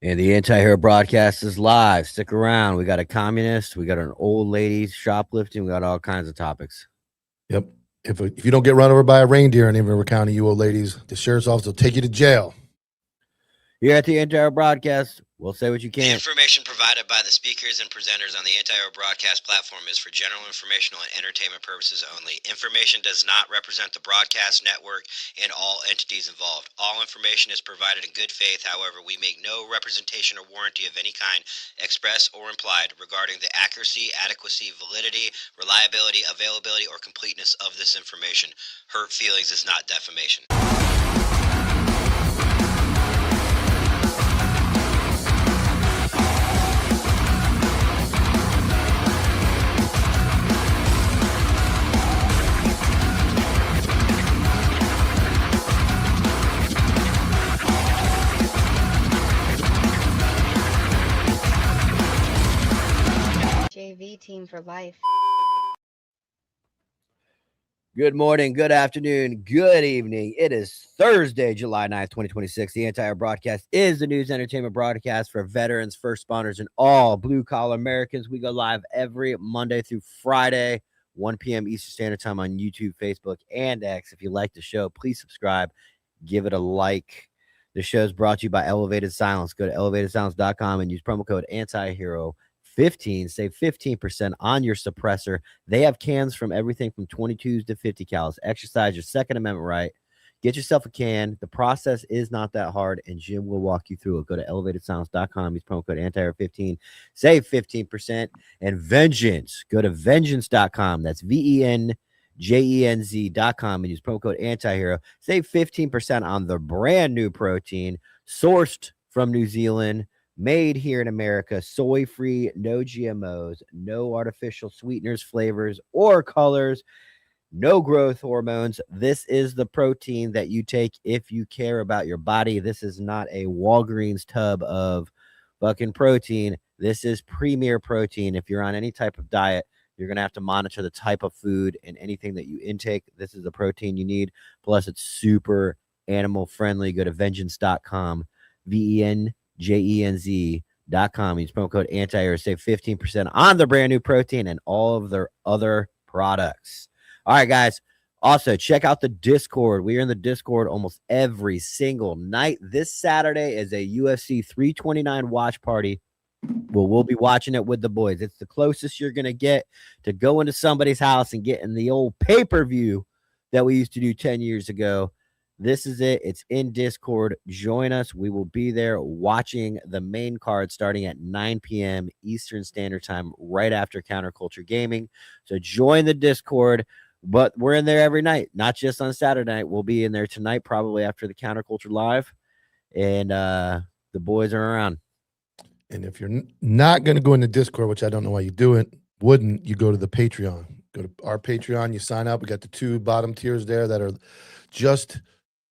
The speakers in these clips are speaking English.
And the anti-hero broadcast is live. Stick around. We got a communist. We got an old lady shoplifting. We got all kinds of topics. Yep. If you don't get run over by a reindeer in River County, you old ladies, the sheriff's office will take you to jail. Here at the anti-hero broadcast, we'll say what you The can. information provided by the speakers and presenters on the Anti-Hero broadcast platform is for general informational and entertainment purposes only. Information does not represent the broadcast network and all entities involved. All information is provided in good faith. However, we make no representation or warranty of any kind, express or implied, regarding the accuracy, adequacy, validity, reliability, availability, or completeness of this information. Hurt feelings is not defamation. JV team for life. Good morning, good afternoon, good evening. It is Thursday, July 9th, 2026. The anti-hero broadcast is the news entertainment broadcast for veterans, first responders, and all blue-collar Americans. We go live every Monday through Friday, 1 p.m. Eastern Standard Time on YouTube, Facebook, and X. If you like the show, please subscribe, give it a like. The show is brought to you by Elevated Silence. Go to elevatedsilence.com and use promo code ANTIHERO 15. Save 15% on your suppressor. They have cans from everything from 22s to 50 cals. Exercise your Second Amendment right. Get yourself a can. The process is not that hard, and Jim will walk you through it. Go to elevatedsilence.com. Use promo code ANTIHERO15. Save 15%. And Vengeance. Go to vengeance.com. That's VENJENZ.com and use promo code ANTIHERO. Save 15% on the brand new protein sourced from New Zealand, made here in America, soy-free, no GMOs, no artificial sweeteners, flavors, or colors, no growth hormones. This is the protein that you take if you care about your body. This is not a Walgreens tub of fucking protein. This is premier protein. If you're on any type of diet, you're going to have to monitor the type of food and anything that you intake. This is the protein you need. Plus, it's super animal friendly. Go to vengeance.com, VENJENZ.com. Use promo code ANTIHERO. Save 15% on the brand new protein and all of their other products. All right, guys. Also, check out the Discord. We are in the Discord almost every single night. This Saturday is a UFC 329 watch party. Well, we'll be watching it with the boys. It's the closest you're going to get to go into somebody's house and getting the old pay-per-view that we used to do 10 years ago. This is it. It's in Discord. Join us. We will be there watching the main card starting at 9 p.m. Eastern Standard Time, right after Counterculture Gaming. So join the Discord. But we're in there every night, not just on Saturday night. We'll be in there tonight, probably after the Counterculture Live. And the boys are around. And if you're not going to go into Discord, which I don't know why you do it, wouldn't you go to the Patreon? Go to our Patreon, you sign up. We got the 2 bottom tiers there that are just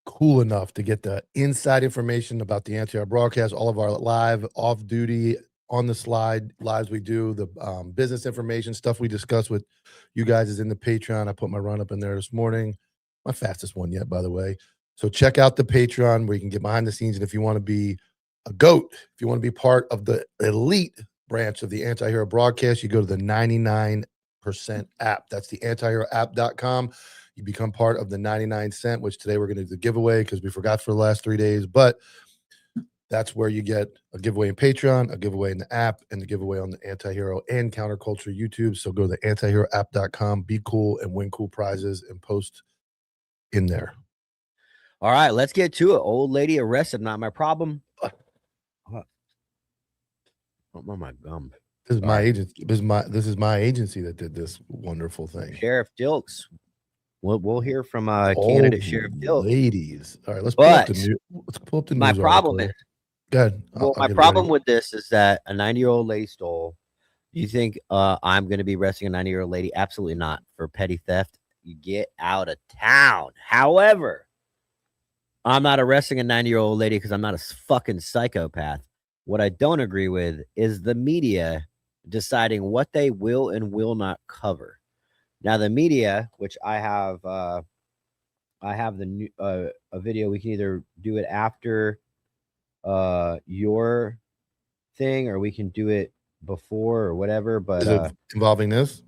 cool enough to get the inside information about the anti-hero broadcast, all of our live, off-duty, on the slide lives we do, the business information, stuff we discuss with you guys is in the Patreon. I put my run up in there this morning. My fastest one yet, by the way. So check out the Patreon where you can get behind the scenes. And if you want to be a GOAT, if you want to be part of the elite branch of the anti-hero broadcast, you go to the 99% app. That's the antiheroapp.com. You become part of the 99 cent, which today we're going to do the giveaway because we forgot for the last 3 days. But that's where you get a giveaway in Patreon, a giveaway in the app, and the giveaway on the Anti-Hero and Counterculture YouTube. So go to the antiheroapp.com, be cool, and win cool prizes and post in there. All right, let's get to it. Old lady arrested, not my problem. Oh, my gum. This is my agency. This is my agency that did this wonderful thing. Sheriff Dilks. We'll hear from candidate Sheriff Dilks. Ladies. All right, let's pull up the news. My problem is, go ahead. Well, my problem with this is that a 90-year-old lady stole. Do you think I'm going to be arresting a 90-year-old lady? Absolutely not. For petty theft, you get out of town. However, I'm not arresting a 90-year-old lady because I'm not a fucking psychopath. What I don't agree with is the media deciding what they will and will not cover. Now, the media, which I have the new a video. We can either do it after your thing, or we can do it before or whatever. But Is it involving this?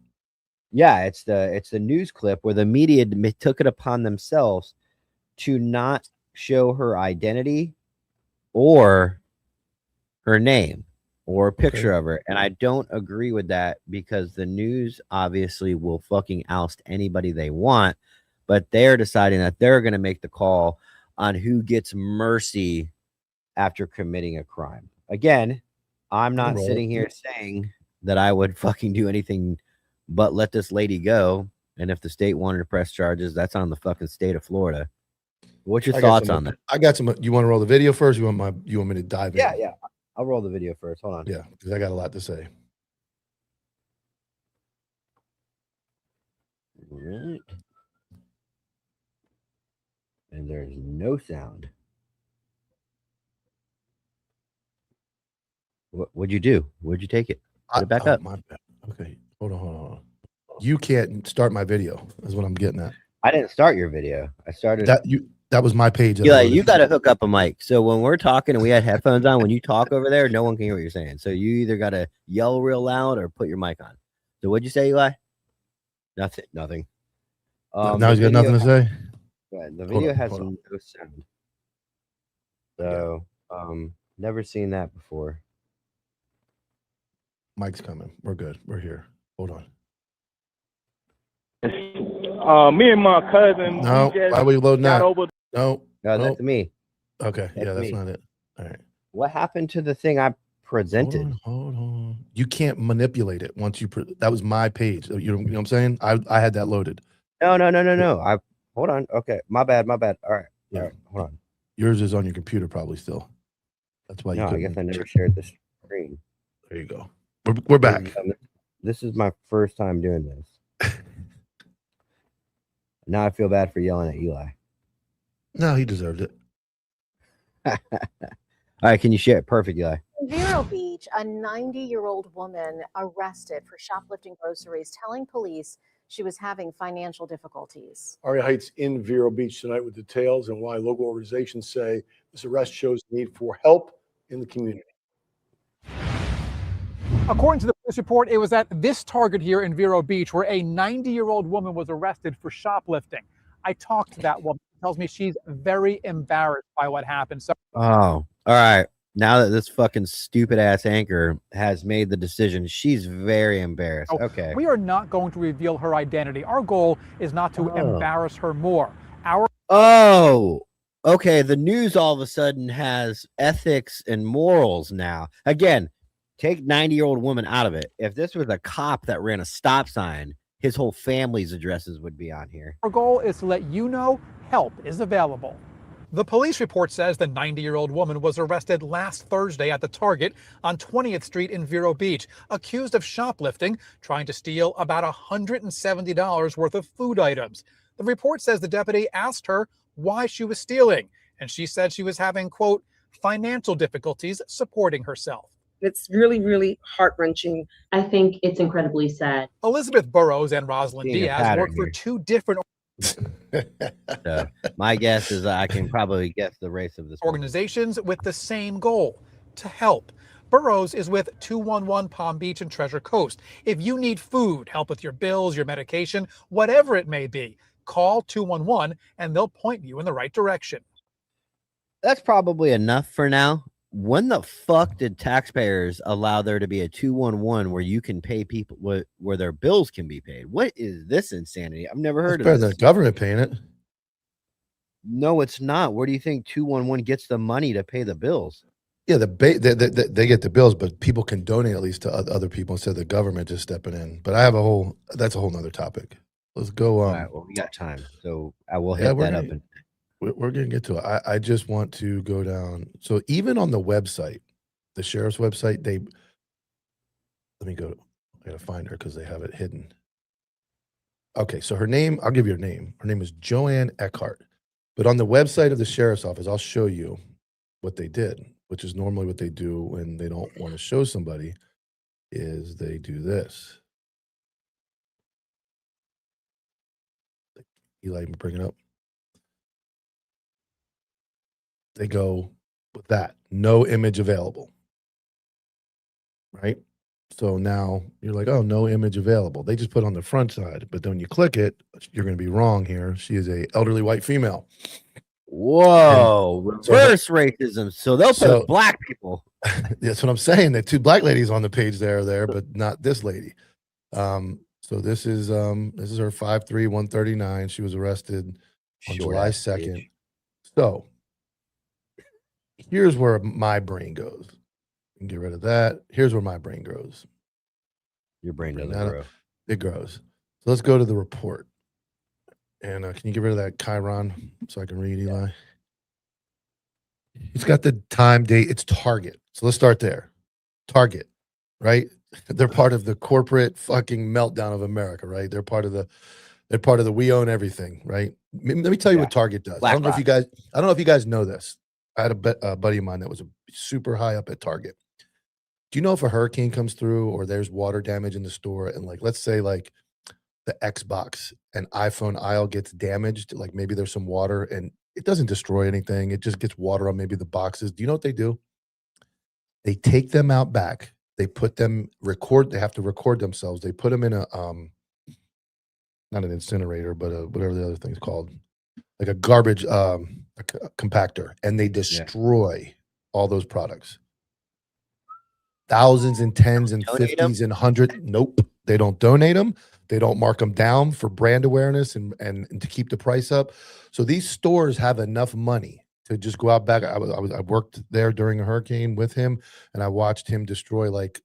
yeah, it's the news clip where the media took it upon themselves to not show her identity or her name or a picture of her. And I don't agree with that because the news obviously will fucking oust anybody they want, but they're deciding that they're going to make the call on who gets mercy after committing a crime. Again, I'm not sitting here saying that I would fucking do anything but let this lady go. And if the state wanted to press charges, that's on the fucking state of Florida. What's your thoughts on that? I got some. You want to roll the video first? You want me to dive in? Yeah. I'll roll the video first. Hold on. Yeah, because I got a lot to say. All right. And there's no sound. What'd you do? Where'd you take it? Put it back up. My bad. Okay, hold on. You can't start my video. Is what I'm getting at. I didn't start your video. I started that. That was my page. Yeah, you got to hook up a mic. So when we're talking and we had headphones on, when you talk over there, no one can hear what you're saying. So you either got to yell real loud or put your mic on. So what'd you say, Eli? Nothing. Now he's got nothing to say. Yeah, the video has no sound. So never seen that before. Mike's coming. We're good. We're here. Hold on. Me and my cousin. No, why are we loading that? No, that's me. Okay, that's not it. All right. What happened to the thing I presented? Hold on. You can't manipulate it once you. That was my page. You know what I'm saying? I had that loaded. No. I hold on. Okay, my bad. All right. Yeah. All right. Hold on. Yours is on your computer probably still. That's why you. No, I guess I never shared this screen. There you go. We're back. This is my first time doing this. Now I feel bad for yelling at Eli. No, he deserved it. All right, can you share it? Perfect, Eli. In Vero Beach, a 90-year-old woman arrested for shoplifting groceries, telling police she was having financial difficulties. Aria Heights in Vero Beach tonight with details and why local organizations say this arrest shows the need for help in the community. According to the police report, it was at this Target here in Vero Beach where a 90-year-old woman was arrested for shoplifting. I talked to that woman. She tells me she's very embarrassed by what happened. So, all right. Now that this fucking stupid ass anchor has made the decision, she's very embarrassed. Okay. We are not going to reveal her identity. Our goal is not to embarrass her more. Okay. The news all of a sudden has ethics and morals now. Again, take 90-year-old woman out of it. If this was a cop that ran a stop sign, his whole family's addresses would be on here. Our goal is to let you know help is available. The police report says the 90-year-old woman was arrested last Thursday at the Target on 20th Street in Vero Beach, accused of shoplifting, trying to steal about $170 worth of food items. The report says the deputy asked her why she was stealing, and she said she was having, quote, financial difficulties supporting herself. It's really, really heart-wrenching. I think it's incredibly sad. Elizabeth Burrows and Rosalind Diaz work for two different my guess is I can probably guess the race of this organizations with the same goal, to help. Burrows is with 211 Palm Beach and Treasure Coast. If you need food, help with your bills, your medication, whatever it may be, call 211 and they'll point you in the right direction. That's probably enough for now. When the fuck did taxpayers allow there to be a 211 where you can pay people where their bills can be paid? What is this insanity? I've never heard of this. The government paying it. No, it's not. Where do you think 211 gets the money to pay the bills? Yeah, they get the bills, but people can donate at least to other people instead of the government just stepping in. But that's a whole nother topic. Let's go. All right, well, we got time, so I will hit that up. We're going to get to it. I just want to go down. So even on the website, the sheriff's website, let me go. I got to find her because they have it hidden. Okay, so her name, I'll give you her name. Her name is Joanne Eckhart. But on the website of the sheriff's office, I'll show you what they did, which is normally what they do when they don't want to show somebody, is they do this. Eli, bring it up. They go with that. No image available. Right? So now you're like, oh, no image available. They just put on the front side, but then when you click it, you're going to be wrong here. She is a elderly white female. Whoa, so- reverse racism. So they'll so- put black people. That's what I'm saying. The two black ladies on the page there, but not this lady. So this is her 5'3", 139. She was arrested on Short July ass 2nd. bitch. So here's where my brain goes. Get rid of that. Here's where my brain grows. Your brain doesn't Now, grow. It grows. So let's go to the report. And can you get rid of that Chiron so I can read, Eli? It's got the time, date. It's Target. So let's start there. Target, right? They're part of the corporate fucking meltdown of America, right? They're part of the we own everything, right? Let me tell you what Target does. I don't know if you guys know this. I had a buddy of mine that was super high up at Target. Do you know if a hurricane comes through or there's water damage in the store and like let's say like the Xbox and iPhone aisle gets damaged, like maybe there's some water and it doesn't destroy anything, it just gets water on maybe the boxes. Do you know what they do? They take them out back. They put them they have to record themselves. They put them in a not an incinerator, but whatever the other thing's called, like a garbage compactor, and they destroy all those products. Thousands and tens and Donate 50s and hundreds. Nope. They don't donate them. They don't mark them down for brand awareness and to keep the price up. So these stores have enough money to just go out back. I worked there during a hurricane with him, and I watched him destroy like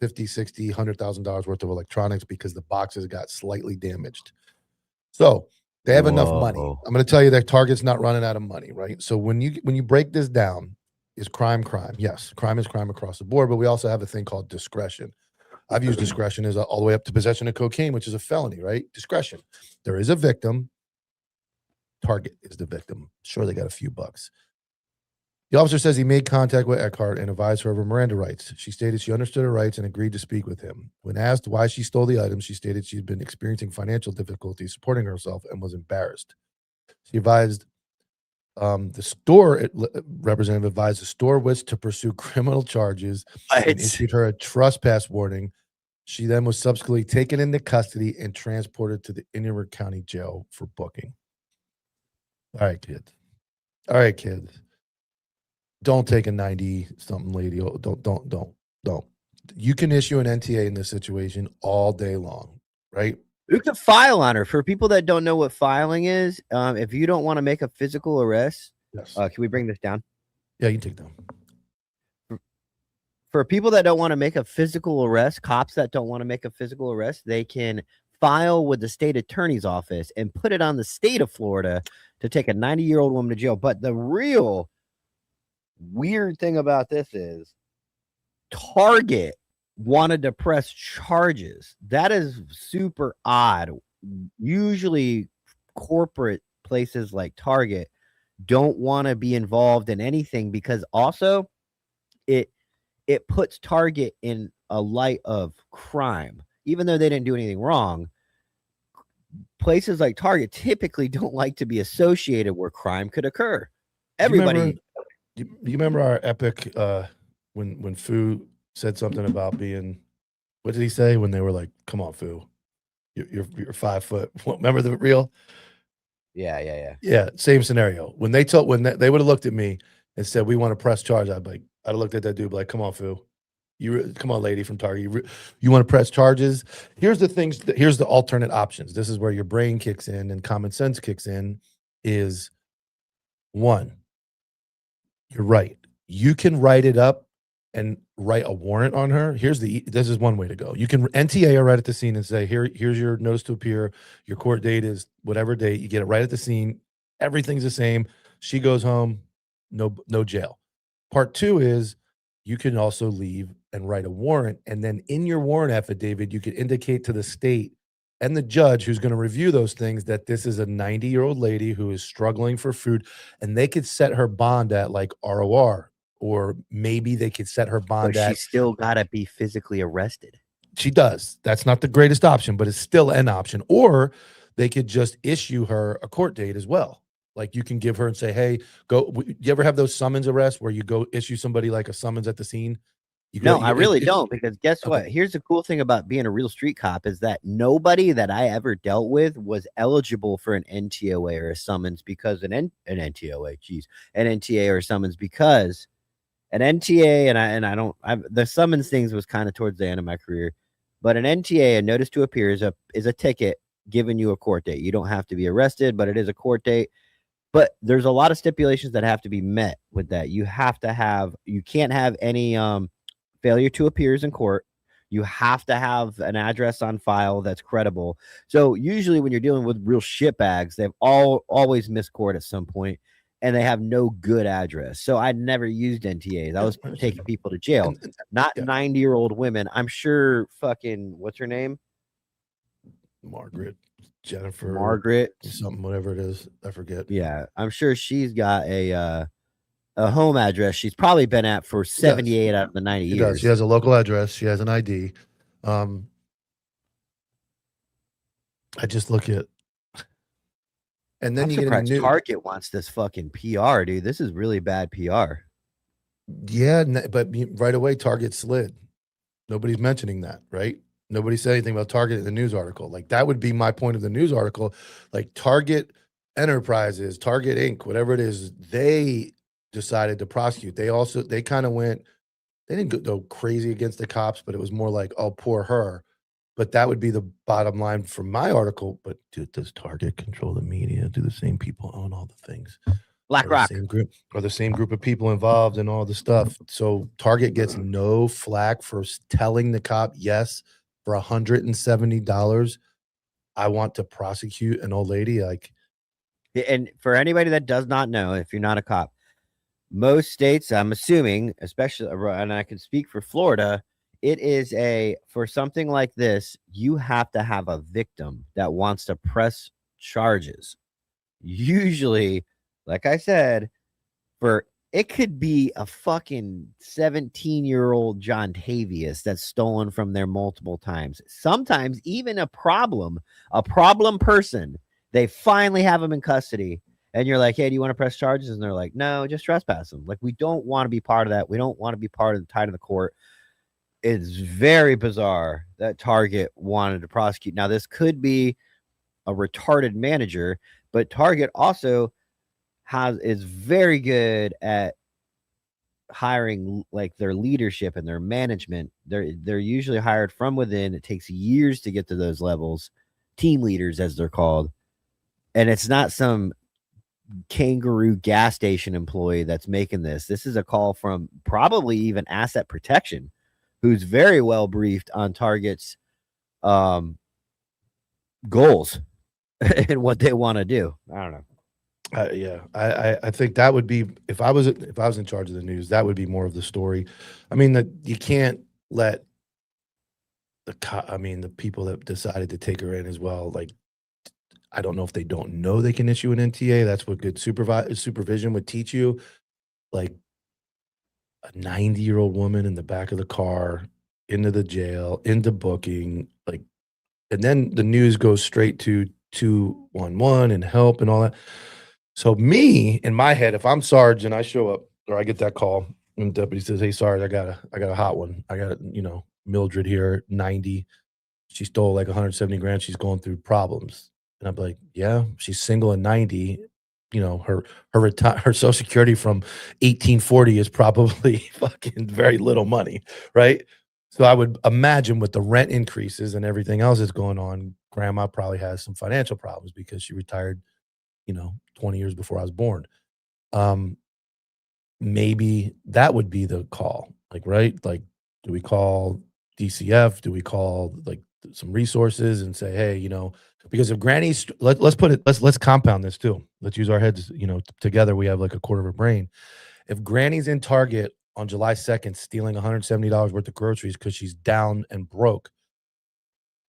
$50, $60, $100,000 worth of electronics because the boxes got slightly damaged. So they have enough money. I'm going to tell you that Target's not running out of money, right? So when you break this down, is crime? Yes, crime is crime across the board, but we also have a thing called discretion. I've used discretion as all the way up to possession of cocaine, which is a felony, right? Discretion. There is a victim. Target is the victim. Sure, they got a few bucks. The officer says he made contact with Eckhart and advised her of her Miranda rights. She stated she understood her rights and agreed to speak with him. When asked why she stole the items, she stated she'd been experiencing financial difficulties supporting herself and was embarrassed. She advised the store representative advised the store wished to pursue criminal charges and issued her a trespass warning. She then was subsequently taken into custody and transported to the Indian County Jail for booking. All right, kids. Don't take a 90-something lady. Don't. You can issue an NTA in this situation all day long, right? You can file on her. For people that don't know what filing is, if you don't want to make a physical arrest, yes. Can we bring this down? Yeah, you can take down. For people that don't want to make a physical arrest, cops that don't want to make a physical arrest, they can file with the state attorney's office and put it on the state of Florida to take a 90-year-old woman to jail. But the real weird thing about this is Target wanted to press charges. That is super odd. Usually corporate places like Target don't want to be involved in anything because also it puts Target in a light of crime. Even though they didn't do anything wrong, places like Target typically don't like to be associated where crime could occur. Everybody. You remember our epic when Fu said something about being, what did he say when they were like, come on, Fu, you're 5 foot. Remember the reel? Yeah. Same scenario. When they would have looked at me and said, we want to press charge, I'd have looked at that dude like, come on, Fu, come on, lady from Target, you want to press charges? Here's the alternate options. This is where your brain kicks in and common sense kicks in. Is one, you're right. You can write it up and write a warrant on her. This is one way to go. You can NTA her right at the scene and say, here's your notice to appear. Your court date is whatever date. You get it right at the scene. Everything's the same. She goes home. No jail. Part two is you can also leave and write a warrant. And then in your warrant affidavit, you could indicate to the state and the judge who's going to review those things that this is a 90-year-old lady who is struggling for food, and they could set her bond at like ROR, or maybe they could set her bond at. She's still got to be physically arrested. She does. That's not the greatest option, but it's still an option. Or they could just issue her a court date as well. Like you can give her and say, hey, go. You ever have those summons arrests where you go issue somebody like a summons at the scene? No, I really don't, because guess what? Okay. Here's the cool thing about being a real street cop is that nobody that I ever dealt with was eligible for an NTOA or a summons because an NTOA, geez, an NTA or a summons because an NTA the summons things was kind of towards the end of my career, but an NTA, a notice to appear, is a ticket giving you a court date. You don't have to be arrested, but it is a court date. But there's a lot of stipulations that have to be met with that. You can't have any failure to appears in court. You have to have an address on file that's credible. So usually when you're dealing with real shitbags, they've always missed court at some point, and they have no good address. So I never used NTAs. I was taking people to jail, not 90-year-old women. I'm sure fucking, what's her name? Margaret, something, whatever it is. I forget. Yeah, I'm sure she's got a home address she's probably been at for 78 out of the 90 years. Does. She has a local address. She has an ID. I just look at, and then I'm you get surprised into Target wants this fucking PR, dude. This is really bad PR. Yeah, but right away Target slid. Nobody's mentioning that, right? Nobody said anything about Target in the news article. Like that would be my point of the news article. Like Target Enterprises, Target Inc., whatever it is, they decided to prosecute. They kind of went, they didn't go crazy against the cops, but it was more like, oh, poor her. But that would be the bottom line from my article. But does Target control the media? Do the same people own all the things? BlackRock. The same group of people involved in all the stuff. So Target gets no flack for telling the cop, yes, for $170, I want to prosecute an old lady. Like, and for anybody that does not know, if you're not a cop, most states, I'm assuming, especially, and I can speak for Florida, it is for something like this, you have to have a victim that wants to press charges. Usually, like I said, it could be a fucking 17-year-old John Tavius that's stolen from there multiple times. Sometimes even a problem person, they finally have him in custody. And you're like, hey, do you want to press charges? And they're like, no, just trespass them. Like, we don't want to be part of that. We don't want to be part of the tied in the court. It's very bizarre that Target wanted to prosecute. Now, this could be a retarded manager, but Target also is very good at hiring like their leadership and their management. They're usually hired from within. It takes years to get to those levels, team leaders as they're called. And it's not some kangaroo gas station employee that's making this. This is a call from probably even asset protection, who's very well briefed on Target's goals and what they want to do. I don't know. I think that would be, if I was in charge of the news, that would be more of the story. I mean, that you can't let the people that decided to take her in as well. Like, I don't know if they don't know they can issue an NTA. That's what good supervision would teach you. Like a 90-year-old woman in the back of the car, into the jail, into booking, like, and then the news goes straight to 211 and help and all that. So me, in my head, if I'm Sarge and I show up or I get that call and the deputy says, hey, Sarge, I got a hot one. I got, Mildred here, 90. She stole like 170 grand. She's going through problems. And I'm like, yeah, she's single and 90. Her Social Security from 1840 is probably fucking very little money, right? So I would imagine with the rent increases and everything else that's going on, grandma probably has some financial problems because she retired 20 years before I was born. Maybe that would be the call. Like, right? Like, do we call DCF? Do we call like some resources and say, hey, because if Granny's, let's compound this too. Let's use our heads, together. We have like a quarter of a brain. If Granny's in Target on July 2nd, stealing $170 worth of groceries because she's down and broke,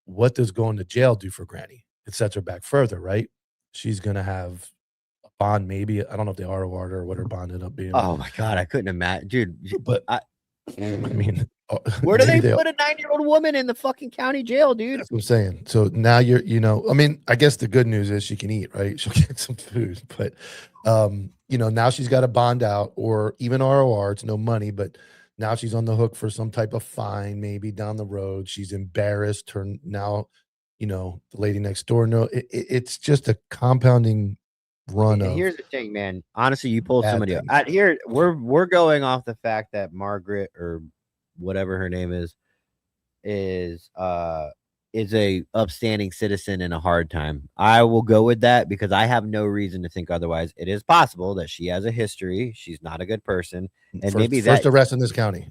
what does going to jail do for Granny? It sets her back further, right? She's going to have a bond, maybe. I don't know if they ROR'd her or what her bond ended up being. Oh my God. I couldn't imagine, dude. But I mean, Where do maybe they they'll. put a 9-year-old woman in the fucking county jail, dude? That's what I'm saying. So now I mean, I guess the good news is she can eat, right? She'll get some food, but now she's got a bond out or even ROR. It's no money, but now she's on the hook for some type of fine, maybe down the road. She's embarrassed. The lady next door. No, it's just a compounding run of Here's the thing, man. Honestly, you pulled bad somebody up. things. Here, we're going off the fact that Margaret or whatever her name is a upstanding citizen in a hard time. I will go with that because I have no reason to think otherwise. It is possible that she has a history. She's not a good person, and maybe First arrest in this county.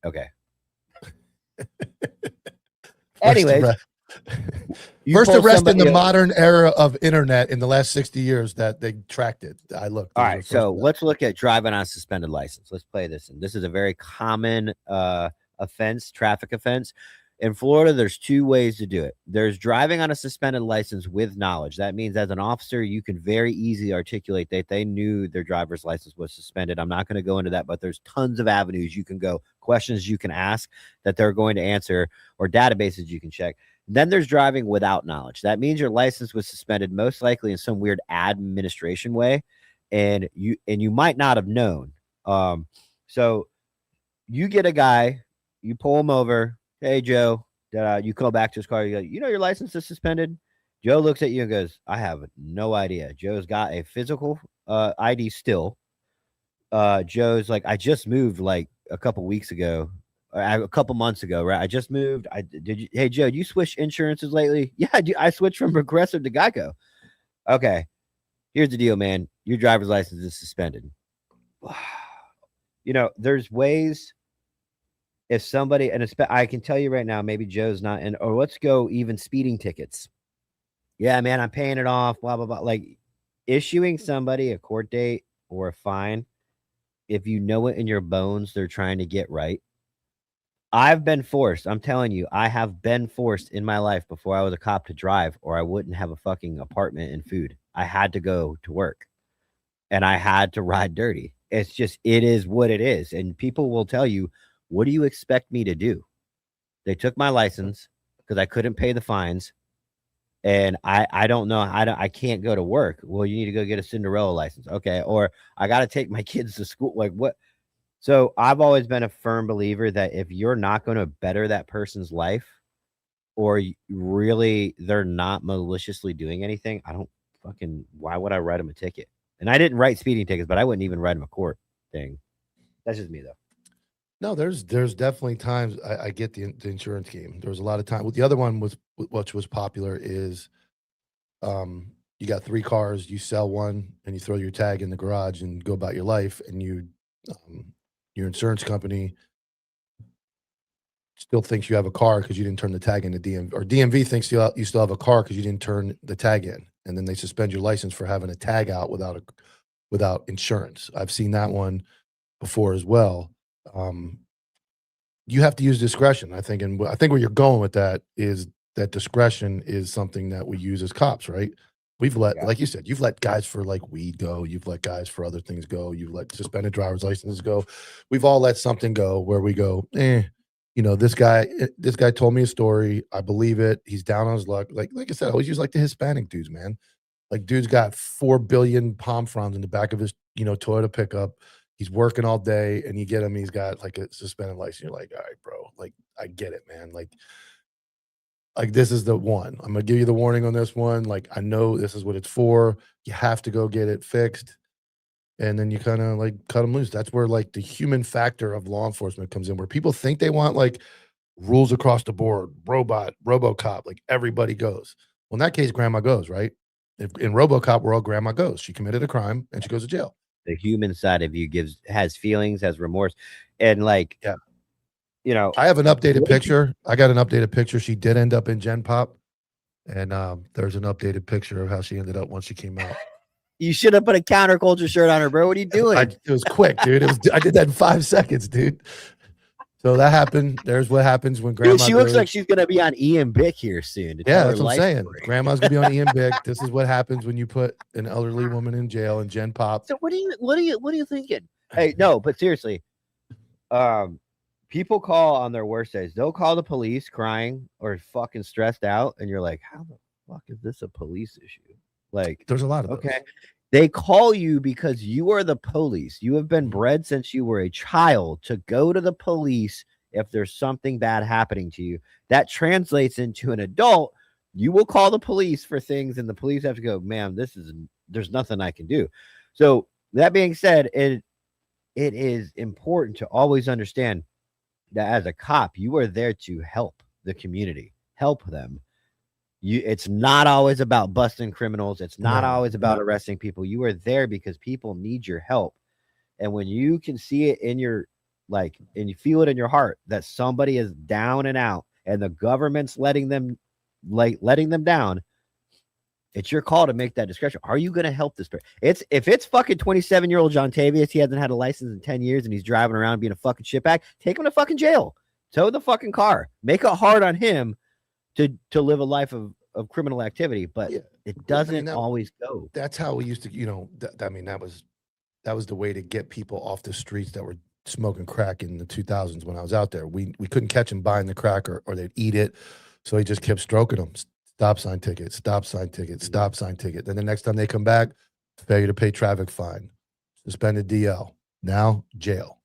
Okay. First Anyways, arrest. you First pull arrest in somebody the up. modern era of internet in the last 60 years that they tracked it. I looked. All right, so let's look at driving on a suspended license. Let's play this. And this is a very common offense, traffic offense. In Florida, there's two ways to do it. There's driving on a suspended license with knowledge. That means as an officer, you can very easily articulate that they knew their driver's license was suspended. I'm not going to go into that, but there's tons of avenues you can go, questions you can ask that they're going to answer, or databases you can check. Then there's driving without knowledge. That means your license was suspended, most likely in some weird administration way, and you might not have known. So you get a guy, you pull him over. Hey, Joe, you call back to his car. You go, your license is suspended. Joe looks at you and goes, I have no idea. Joe's got a physical ID still. Joe's like, I just moved like a couple weeks ago. A couple months ago, right? I just moved. Hey, Joe, you switch insurances lately? Yeah, I switched from Progressive to Geico. Okay. Here's the deal, man. Your driver's license is suspended. There's ways. If somebody, and I can tell you right now, maybe Joe's not in, or let's go even speeding tickets. Yeah, man, I'm paying it off, blah, blah, blah. Like issuing somebody a court date or a fine, if you know it in your bones, they're trying to get right. I've been forced. I'm telling you, I have been forced in my life before I was a cop to drive, or I wouldn't have a fucking apartment and food. I had to go to work and I had to ride dirty. It is what it is. And people will tell you, what do you expect me to do? They took my license because I couldn't pay the fines. And I don't know. I can't go to work. Well, you need to go get a Cinderella license. Okay. Or I got to take my kids to school. Like what? So I've always been a firm believer that if you're not going to better that person's life, or really they're not maliciously doing anything, why would I write them a ticket? And I didn't write speeding tickets, but I wouldn't even write them a court thing. That's just me though. No, there's definitely times I get the insurance game. There was a lot of time. The other one which was popular is, you got 3 cars, you sell one and you throw your tag in the garage and go about your life, and your insurance company still thinks you have a car because you didn't turn the tag in the DMV, or DMV thinks you still have a car because you didn't turn the tag in, and then they suspend your license for having a tag out without insurance. I've seen that one before as well. You have to use discretion, I think, and I think where you're going with that is that discretion is something that we use as cops, right? We've let, like you said, you've let guys for like weed go. You've let guys for other things go. You've let suspended driver's licenses go. We've all let something go where we go, this guy told me a story. I believe it. He's down on his luck. Like I said, I always use like the Hispanic dudes, man. Like dude's got 4 billion palm fronds in the back of his, Toyota pickup. He's working all day, and you get him. He's got like a suspended license. You're like, all right, bro. Like, I get it, man. Like this is the one. I'm gonna give you the warning on this one. Like, I know this is what it's for. You have to go get it fixed, and then you kind of like cut them loose. That's where like the human factor of law enforcement comes in, where people think they want like rules across the board, RoboCop, like everybody goes. Well, in that case, grandma goes, right? If in RoboCop world, grandma goes. She committed a crime and she goes to jail. The human side of you has feelings, has remorse, and like, yeah, I have an updated picture. I got an updated picture. She did end up in Gen Pop, and there's an updated picture of how she ended up once she came out. You should have put a counterculture shirt on her, bro. What are you doing? It was quick, dude. I did that in 5 seconds, dude. So that happened. There's what happens when grandma. Dude, she looks like she's gonna be on Ian Bick here soon. Yeah, that's what I'm saying. Grandma's gonna be on Ian Bick. This is what happens when you put an elderly woman in jail in Gen Pop. So what are you thinking? Hey, no, but seriously, People call on their worst days. They'll call the police crying or fucking stressed out, and you're like, how the fuck is this a police issue? Like, There's a lot of those. okay. They call you because you are the police. You have been bred since you were a child to go to the police if there's something bad happening to you. That translates into an adult. You will call the police for things, and the police have to go, ma'am, there's nothing I can do. So that being said, it is important to always understand that as a cop, you are there to help the community, help them. It's not always about busting criminals. It's not always about arresting people. You are there because people need your help. And when you can see it in your, like, and you feel it in your heart that somebody is down and out and the government's letting them down, it's your call to make that discretion. Are you going to help this person? If it's fucking 27-year-old John Tavius, he hasn't had a license in 10 years and he's driving around being a fucking shitbag, take him to fucking jail. Tow the fucking car. Make it hard on him to live a life of criminal activity, but it doesn't always go. That's how we used to, that was the way to get people off the streets that were smoking crack in the 2000s when I was out there. We couldn't catch them buying the crack or they'd eat it. So he just kept stroking them. Stop sign ticket, stop sign ticket, stop sign ticket. Then the next time they come back, failure to pay traffic fine, suspended DL. Now jail.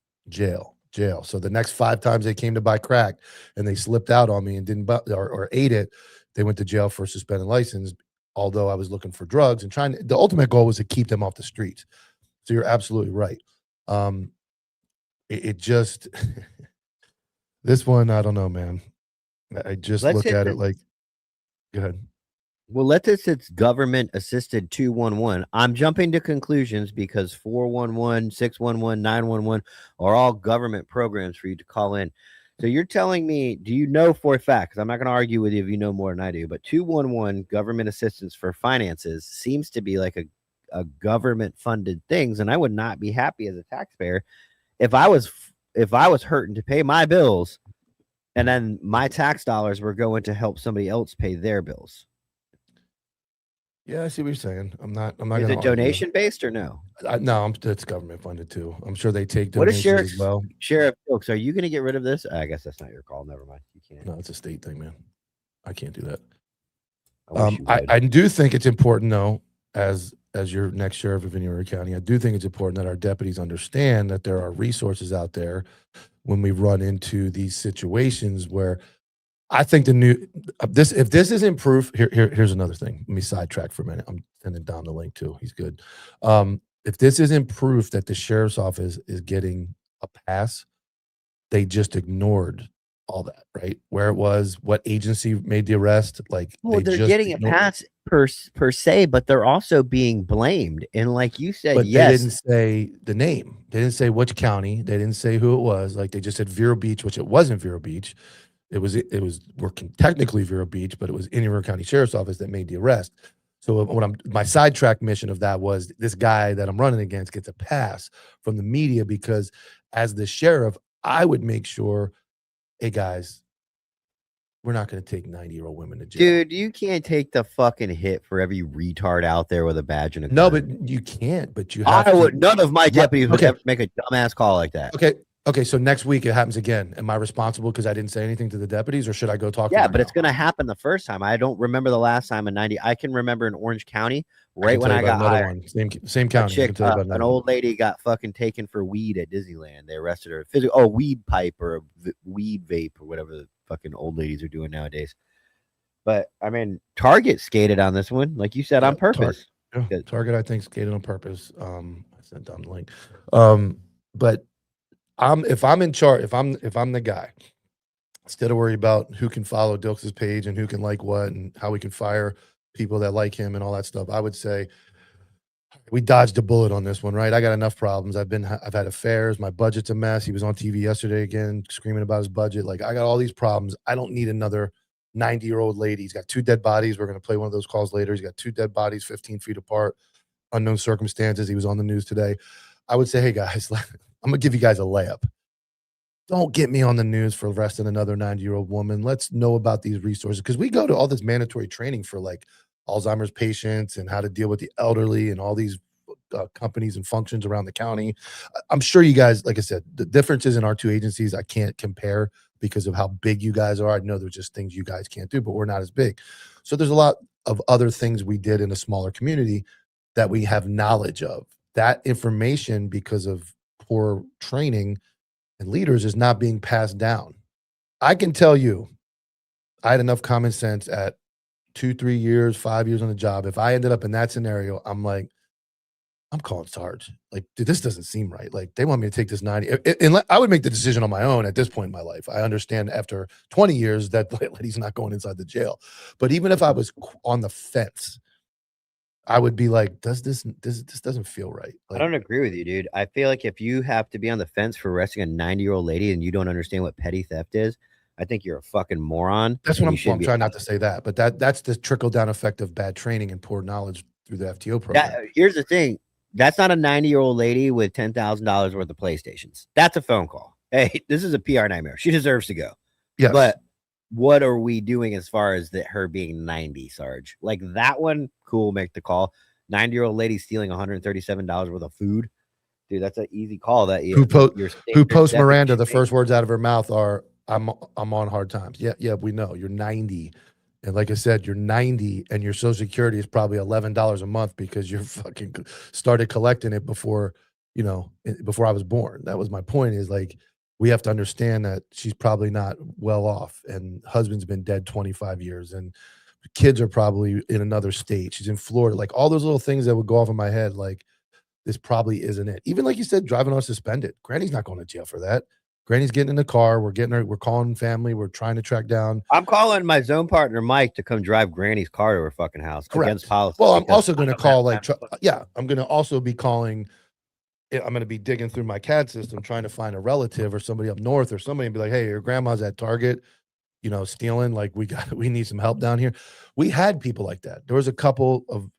So the next 5 times they came to buy crack and they slipped out on me and didn't buy or ate it, they went to jail for suspended license. Although I was looking for drugs and the ultimate goal was to keep them off the streets. So you're absolutely right. It just this one, I don't know, man. I just look at it like, go ahead. Well, it's government assisted 211. I'm jumping to conclusions because 411, 611, 911 are all government programs for you to call in. So you're telling me, do you know for a fact, because I'm not going to argue with you if you know more than I do, but 211 government assistance for finances seems to be like a government funded things. And I would not be happy as a taxpayer if I was hurting to pay my bills and then my tax dollars were going to help somebody else pay their bills. Yeah, I see what you're saying. I'm not. Is it donation based or no? No, it's government funded too. I'm sure they take donations as well. Sheriff Oaks, are you going to get rid of this? I guess that's not your call. Never mind. You can't. No, it's a state thing, man. I can't do that. I do think it's important, though, as your next sheriff of Ventura County, I do think it's important that our deputies understand that there are resources out there when we run into these situations where I think if this isn't proof, here's another thing. Let me sidetrack for a minute. I'm sending Dom the link too. He's good. If this isn't proof that the sheriff's office is getting a pass, they just ignored all that, right? Where it was, what agency made the arrest, like they're getting a pass per se, but they're also being blamed. And like you said, but yes, they didn't say the name. They didn't say which county. They didn't say who it was. Like they just said Vero Beach, which it wasn't Vero Beach. It was working technically Vero Beach, but it was Ventura County Sheriff's Office that made the arrest. So my sidetrack mission of that was this guy that I'm running against gets a pass from the media because as the sheriff, I would make sure, hey guys, we're not going to take 90-year-old women to jail. Dude, you can't take the fucking hit for every retard out there with a badge and a No, gun. but you can't. But you have none of my deputies would ever make a dumbass call like that. Okay, so next week it happens again. Am I responsible because I didn't say anything to the deputies, or should I go talk to them? Yeah, but it's going to happen the first time. I don't remember the last time in 90. I can remember in Orange County, right when I got hired. Same county. Chick, an old lady got fucking taken for weed at Disneyland. They arrested her. Weed pipe or a weed vape or whatever the fucking old ladies are doing nowadays. But, I mean, Target skated on this one, like you said, on purpose. Target, I think, skated on purpose. I sent down the link. But if I'm in charge, if I'm the guy, instead of worry about who can follow Dilks' page and who can like what and how we can fire people that like him and all that stuff, I would say we dodged a bullet on this one, right? I got enough problems. I've had affairs. My budget's a mess. He was on TV yesterday again, screaming about his budget. Like, I got all these problems. I don't need another 90-year-old lady. He's got 2 dead bodies. We're going to play one of those calls later. He's got 2 dead bodies, 15 feet apart, unknown circumstances. He was on the news today. I would say, hey guys, I'm going to give you guys a layup. Don't get me on the news for arresting another 90-year-old woman. Let's know about these resources because we go to all this mandatory training for like Alzheimer's patients and how to deal with the elderly and all these companies and functions around the county. I'm sure you guys, like I said, the differences in our two agencies, I can't compare because of how big you guys are. I know there's just things you guys can't do, but we're not as big. So there's a lot of other things we did in a smaller community that we have knowledge of. That information, because of poor training and leaders, is not being passed down. I can tell you, I had enough common sense at 2, 3 years, 5 years on the job. If I ended up in that scenario, I'm like, I'm calling Sarge. Like, dude, this doesn't seem right. Like, they want me to take this 90. And I would make the decision on my own at this point in my life. I understand after 20 years that he's not going inside the jail. But even if I was on the fence, I would be like, this doesn't feel right. I Like, don't agree with you, dude. I feel like if you have to be on the fence for arresting a 90-year-old lady and you don't understand what petty theft is, I think you're a fucking moron. that's what and I'm, you shouldn't I'm be trying not to say that, but that's the trickle down effect of bad training and poor knowledge through the FTO program. Here's the thing. That's not a 90-year-old lady with $10,000 worth of PlayStations. That's a phone call. Hey, this is a PR nightmare. She deserves to go. Yes. But what are we doing as far as her being 90, Sarge? Like that one, cool, make the call. 90-year-old lady stealing $137 worth of food. Dude, that's an easy call. That who posts Miranda, the first words out of her mouth are, I'm on hard times. Yeah, we know. You're 90. And like I said, you're 90 and your Social Security is probably $11 a month because you're fucking started collecting it before I was born. That was my point, is like, we have to understand that she's probably not well off, and husband's been dead 25 years, and kids are probably in another state. She's in Florida. Like, all those little things that would go off in my head, like, this probably isn't it. Even like you said, driving on suspended. Granny's not going to jail for that. Granny's getting in the car. We're calling family. We're trying to track down. I'm calling my zone partner, Mike, to come drive Granny's car to her fucking house. Correct. Against policy. Well, I'm also going to call, like, I'm going to also be calling. I'm going to be digging through my CAD system, trying to find a relative or somebody up north or somebody, and be like, hey, your grandma's at Target, stealing. Like, we need some help down here. We had people like that. There was a couple of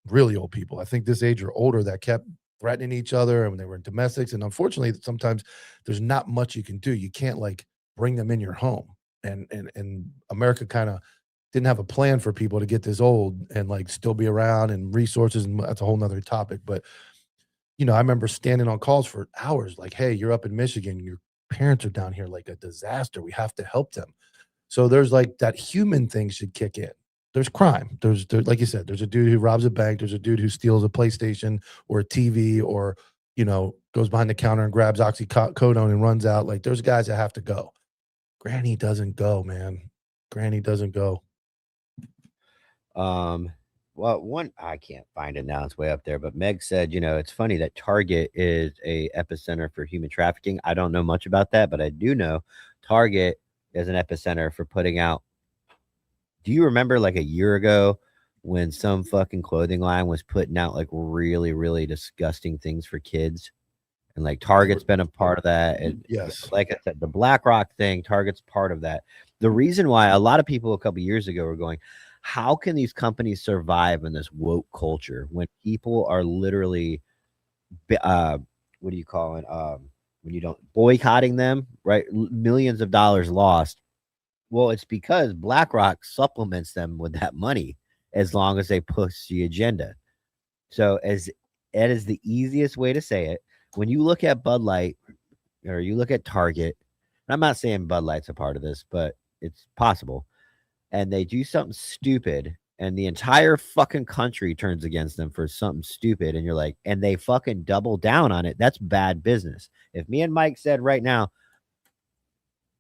really old people, I think this age or older, that kept threatening each other, and when they were in domestics. And unfortunately, sometimes there's not much you can do. You can't, like, bring them in your home. And America kind of didn't have a plan for people to get this old and, like, still be around, and resources, and that's a whole nother topic. But I remember standing on calls for hours, like, hey, you're up in Michigan, your parents are down here, like, a disaster, we have to help them. So there's, like, that human thing should kick in. There's crime. There's like you said, there's a dude who robs a bank. There's a dude who steals a PlayStation or a TV, or, goes behind the counter and grabs oxycodone and runs out. Like, there's guys that have to go. Granny doesn't go, man. Granny doesn't go. Well, one, I can't find it now. It's way up there. But Meg said, it's funny that Target is a epicenter for human trafficking. I don't know much about that, but I do know Target is an epicenter for putting out. Do you remember, like, a year ago when some fucking clothing line was putting out, like, really, really disgusting things for kids? And, like, Target's been a part of that. And yes, like I said, the BlackRock thing, Target's part of that. The reason why a lot of people a couple years ago were going, how can these companies survive in this woke culture when people are literally, what do you call it? When you don't boycotting them, right? Millions of dollars lost. Well, it's because BlackRock supplements them with that money as long as they push the agenda. So that is the easiest way to say it. When you look at Bud Light or you look at Target, and I'm not saying Bud Light's a part of this, but it's possible, and they do something stupid and the entire fucking country turns against them for something stupid, and you're like, and they fucking double down on it, that's bad business. If me and Mike said right now,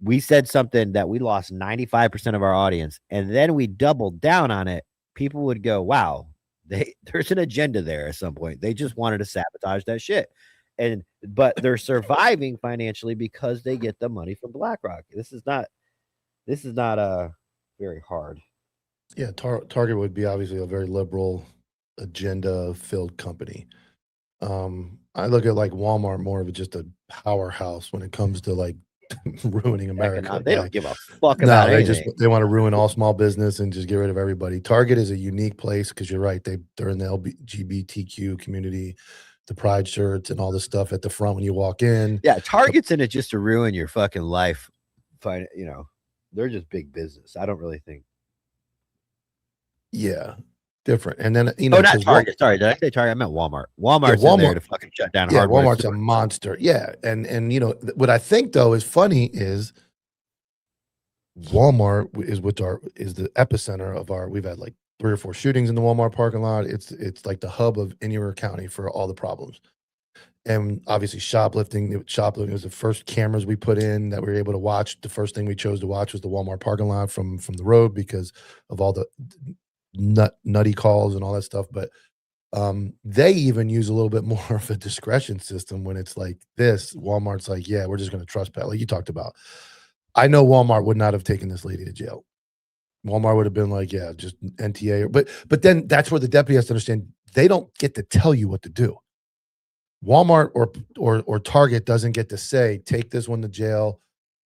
we said something that we lost 95% of our audience, and then we doubled down on it, people would go, wow, there's an agenda there at some point. They just wanted to sabotage that shit. But they're surviving financially because they get the money from BlackRock. This is not very hard. Yeah, Target would be obviously a very liberal agenda filled company. I look at, like, Walmart more of just a powerhouse when it comes to, like, ruining America. They don't give a fuck about anything. They want to ruin all small business and just get rid of everybody. Target is a unique place because you're right. They're in the LGBTQ community, the pride shirts and all the stuff at the front when you walk in. Yeah, Target's in it just to ruin your fucking life. They're just big business. I don't really think. Yeah. different. And then Oh, not 'cause Target. Sorry, did I say Target? I meant Walmart. Walmart's in there Walmart. to fucking shut down Yeah, hardware Walmart's a stores. monster. Yeah, and what I think though is funny is Walmart is the epicenter of our. We've had like 3 or 4 shootings in the Walmart parking lot. It's like the hub of anywhere county for all the problems. And obviously shoplifting was the first cameras we put in that we were able to watch. The first thing we chose to watch was the Walmart parking lot from the road because of all the nutty calls and all that stuff. But they even use a little bit more of a discretion system when it's like this. Walmart's like, yeah, we're just going to trespass, like you talked about. I know Walmart would not have taken this lady to jail. Walmart would have been like, yeah, just NTA. But then that's where the deputy has to understand they don't get to tell you what to do. Walmart or Target doesn't get to say, take this one to jail,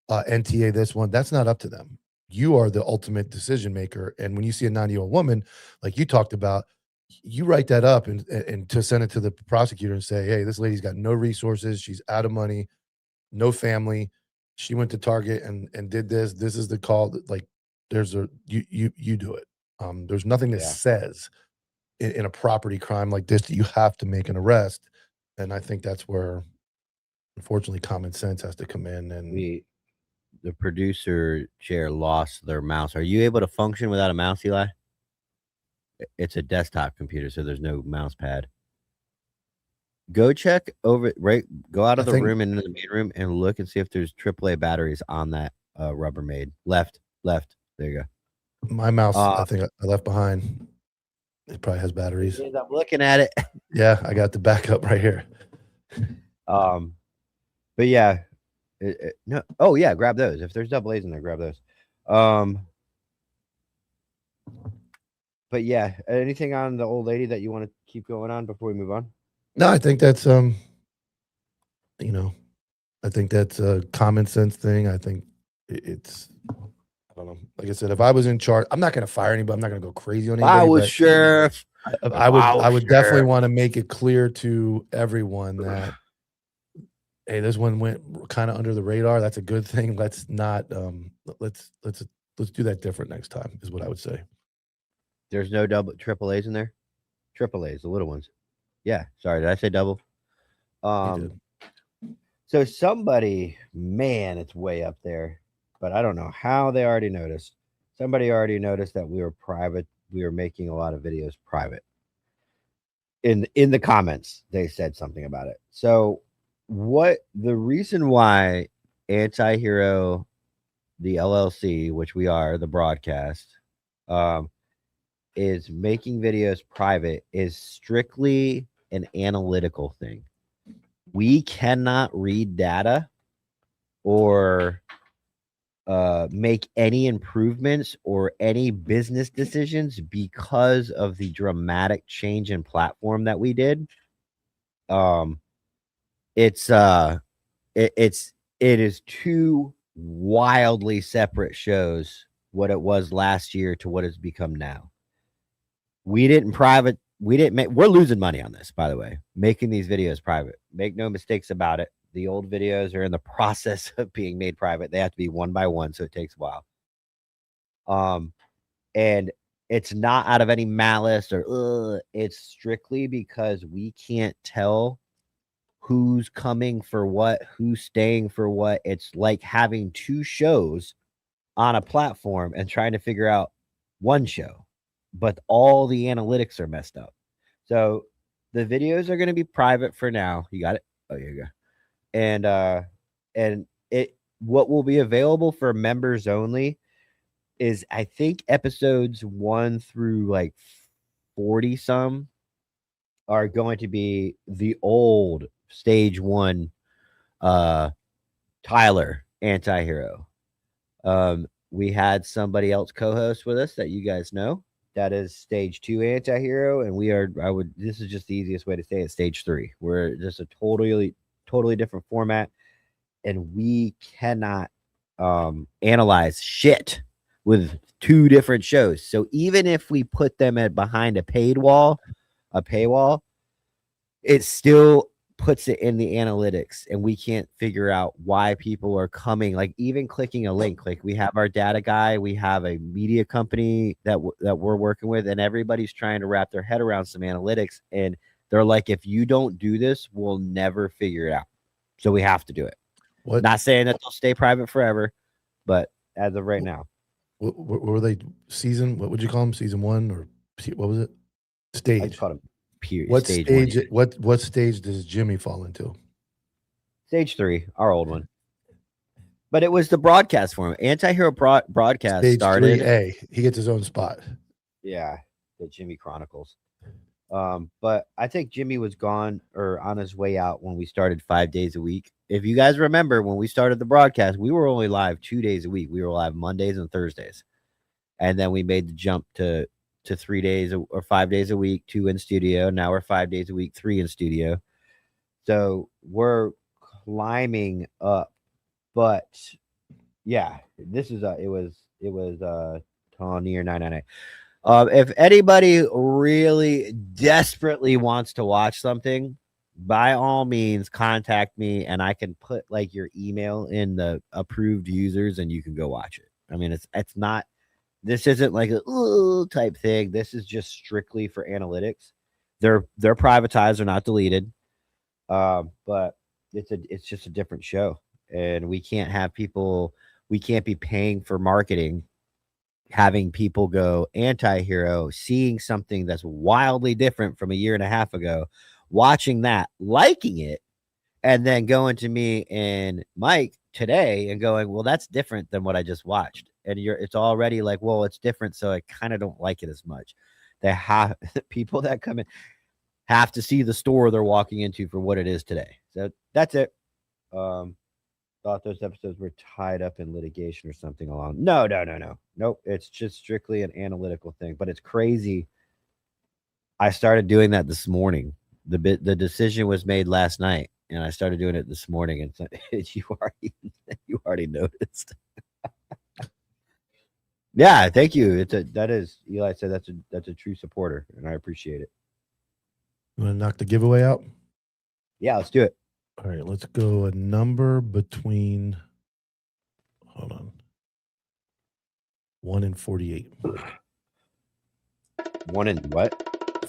NTA this one. That's not up to them. You are the ultimate decision maker. And when you see a 90-year-old woman, like you talked about, you write that up and to send it to the prosecutor and say, hey, this lady's got no resources. She's out of money, no family. She went to Target and did this. This is the call. Like you do it. There's nothing that says in a property crime like this that you have to make an arrest. And I think that's where, unfortunately, common sense has to come in. And the producer chair lost their mouse. Are you able to function without a mouse, Eli? It's a desktop computer, so there's no mouse pad. Go check over, right? Go out of the room and into the main room and look and see if there's AAA batteries on that Rubbermaid. Left. There you go. My mouse, I think I left behind. It probably has batteries. I'm looking at it. Yeah, I got the backup right here. But yeah, no. Oh yeah, grab those. If there's double A's in there, grab those. But yeah, anything on the old lady that you want to keep going on before we move on? No, I think that's I think that's a common sense thing. I think it's. I don't know. Like I said, if I was in charge, I'm not going to fire anybody. I'm not going to go crazy on anybody. I was sheriff. I would definitely want to make it clear to everyone that, hey, this one went kind of under the radar. That's a good thing. Let's not. Let's do that different next time. Is what I would say. There's no triple A's in there. Triple A's, the little ones. Yeah. Sorry, did I say double? So somebody, man, it's way up there. But I don't know how they already noticed. Somebody already noticed that we were private. We were making a lot of videos private. In the comments, they said something about it. So the reason why Anti-Hero, the LLC, which we are, the broadcast, is making videos private is strictly an analytical thing. We cannot read data or make any improvements or any business decisions because of the dramatic change in platform that we did. It is 2 wildly separate shows, what it was last year to what it's become now. We're losing money on this, by the way, making these videos private. Make no mistakes about it. The old videos are in the process of being made private. They have to be one by one, so it takes a while. And it's not out of any malice or it's strictly because we can't tell who's coming for what, who's staying for what. It's like having 2 shows on a platform and trying to figure out one show, but all the analytics are messed up. So the videos are going to be private for now. You got it? Oh, here you go. And what will be available for members only is, I think, episodes 1 through like 40 some are going to be the old stage 1 Tyler Anti-Hero. We had somebody else co-host with us that you guys know. That is stage 2 Anti-Hero, and this is just the easiest way to say it, stage 3. We're just a totally different format, and we cannot analyze shit with 2 different shows. So even if we put them behind a paywall, it's still puts it in the analytics, and we can't figure out why people are coming, like even clicking a link. Like we have our data guy, we have a media company that we're working with, and everybody's trying to wrap their head around some analytics, and they're like, if you don't do this, we'll never figure it out. So we have to do it. Not saying that they'll stay private forever, but as of right now. What were they season? What would you call them? Season 1 or what was it? Stage. I just called them period. What stage stage? 1. What stage does Jimmy fall into? Stage 3, our old one. But it was the broadcast form. Anti-hero broadcast Stage started. 3A. He gets his own spot. Yeah, the Jimmy Chronicles. But I think Jimmy was gone or on his way out when we started 5 days a week. If you guys remember, when we started the broadcast, we were only live 2 days a week. We were live Mondays and Thursdays. And then we made the jump to 3 days or 5 days a week, 2 in studio. Now we're 5 days a week, 3 in studio. So we're climbing up. But yeah, this is it was near 998. If anybody really desperately wants to watch something, by all means contact me, and I can put like your email in the approved users and you can go watch it. I mean, it's not, this isn't like a type thing. This is just strictly for analytics. They're privatized, they're not deleted. But it's just a different show, and we can't be paying for marketing, having people go anti-hero, seeing something that's wildly different from a year and a half ago, watching that, liking it, and then going to me and Mike today and going, well, that's different than what I just watched. And it's already like, well, it's different, so I kind of don't like it as much. They have people that come in have to see the store they're walking into for what it is today. So that's it. Thought those episodes were tied up in litigation or something along. No. Nope. It's just strictly an analytical thing, but it's crazy. I started doing that this morning. The decision was made last night, and I started doing it this morning. And so, you already noticed. Yeah, thank you. That is Eli said that's a true supporter, and I appreciate it. You want to knock the giveaway out? Yeah, let's do it. All right, let's go a number between, hold on, 1 and 48. 1 and what?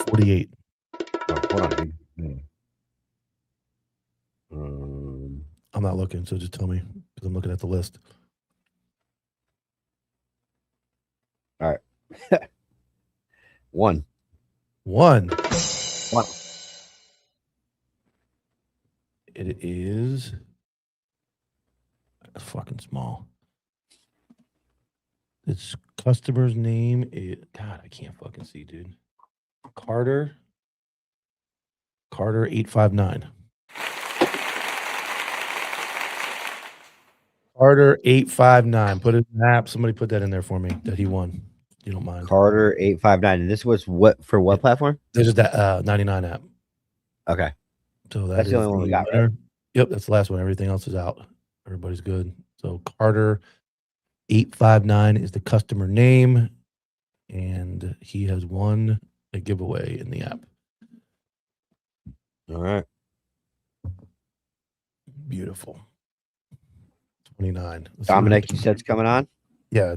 48. Oh, hold on. I'm not looking, so just tell me because I'm looking at the list. All right. 1. 1. 1. It is fucking small. Its customer's name is, God, I can't fucking see, dude. Carter 859. Carter 859. Put it in the app. Somebody put that in there for me that he won. You don't mind. Carter 859. And this was what platform? This is that 99 app. Okay. So that's the only one we got, right? Yep, that's the last one. Everything else is out. Everybody's good. So Carter 859 is the customer name, and he has won a giveaway in the app. All right. Beautiful. 29. Dominic, you said it's coming on? Yeah.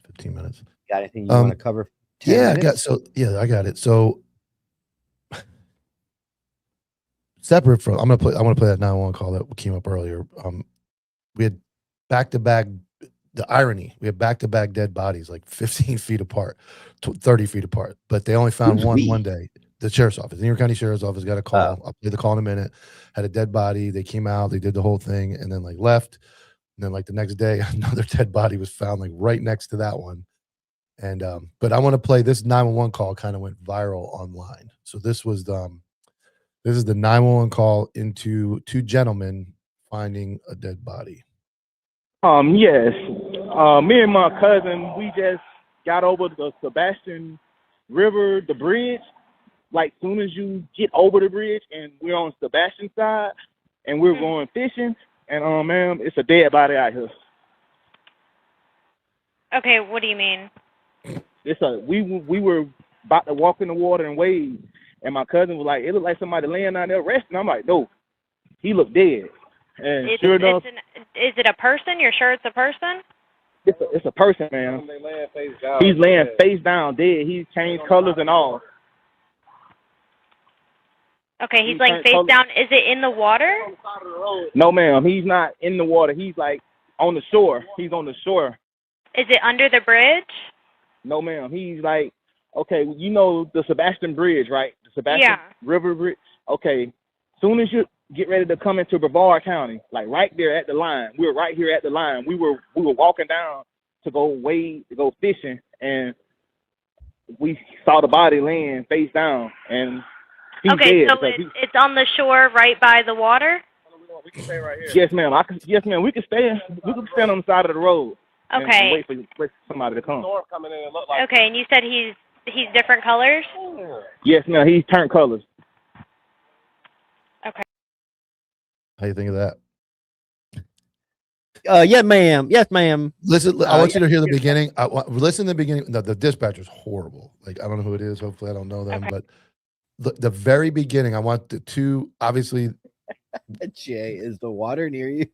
15 minutes. Got anything you want to cover? 10 minutes? I got it. So separate from, I want to play that 911 call that came up earlier. We had back-to-back, the irony, we had back-to-back dead bodies, like 15 feet apart, 30 feet apart, but they only found one day. The sheriff's office, the New York County Sheriff's Office got a call. I'll play the call in a minute. Had a dead body. They came out, they did the whole thing, and then like left. And then like the next day, another dead body was found like right next to that one. And but I want to play this 911 call, kind of went viral online. So this is the 911 call into 2 gentlemen finding a dead body. Yes. Me and my cousin, we just got over the Sebastian River, the bridge. Like soon as you get over the bridge, and we're on Sebastian side, and we're going fishing, and ma'am, it's a dead body out here. Okay, what do you mean? We were about to walk in the water and wade, And my cousin was like, it looked like somebody laying down there resting. I'm like, no, he looked dead. And sure enough, Is it a person? You're sure it's a person? it's a person, man. He's laying face down, dead. He's changed colors and all. Okay, he's laying face down. Is it in the water? No, ma'am. He's not in the water. He's like on the shore. He's on the shore. Is it under the bridge? No, ma'am. He's like, okay, you know the Sebastian Bridge, right? The Sebastian River Bridge. Okay. Soon as you get ready to come into Brevard County, like right there at the line, we were right here at the line. We were walking down to go fishing, and we saw the body laying face down, and he's okay, dead. So it's on the shore right by the water? We can stay right here. Yes, ma'am. Yes, ma'am. We can stand on the side of the road. Okay. And wait for somebody to come. Okay, and you said he's different colors? Yes, ma'am. He's turned colors. Okay. How you think of that? Yeah, ma'am. Yes, ma'am. Listen, I want you to hear the beginning. Listen to the beginning. The dispatcher's horrible. Like, I don't know who it is. Hopefully, I don't know them. Okay. But the very beginning, I want the two, obviously. Jay, is the water near you?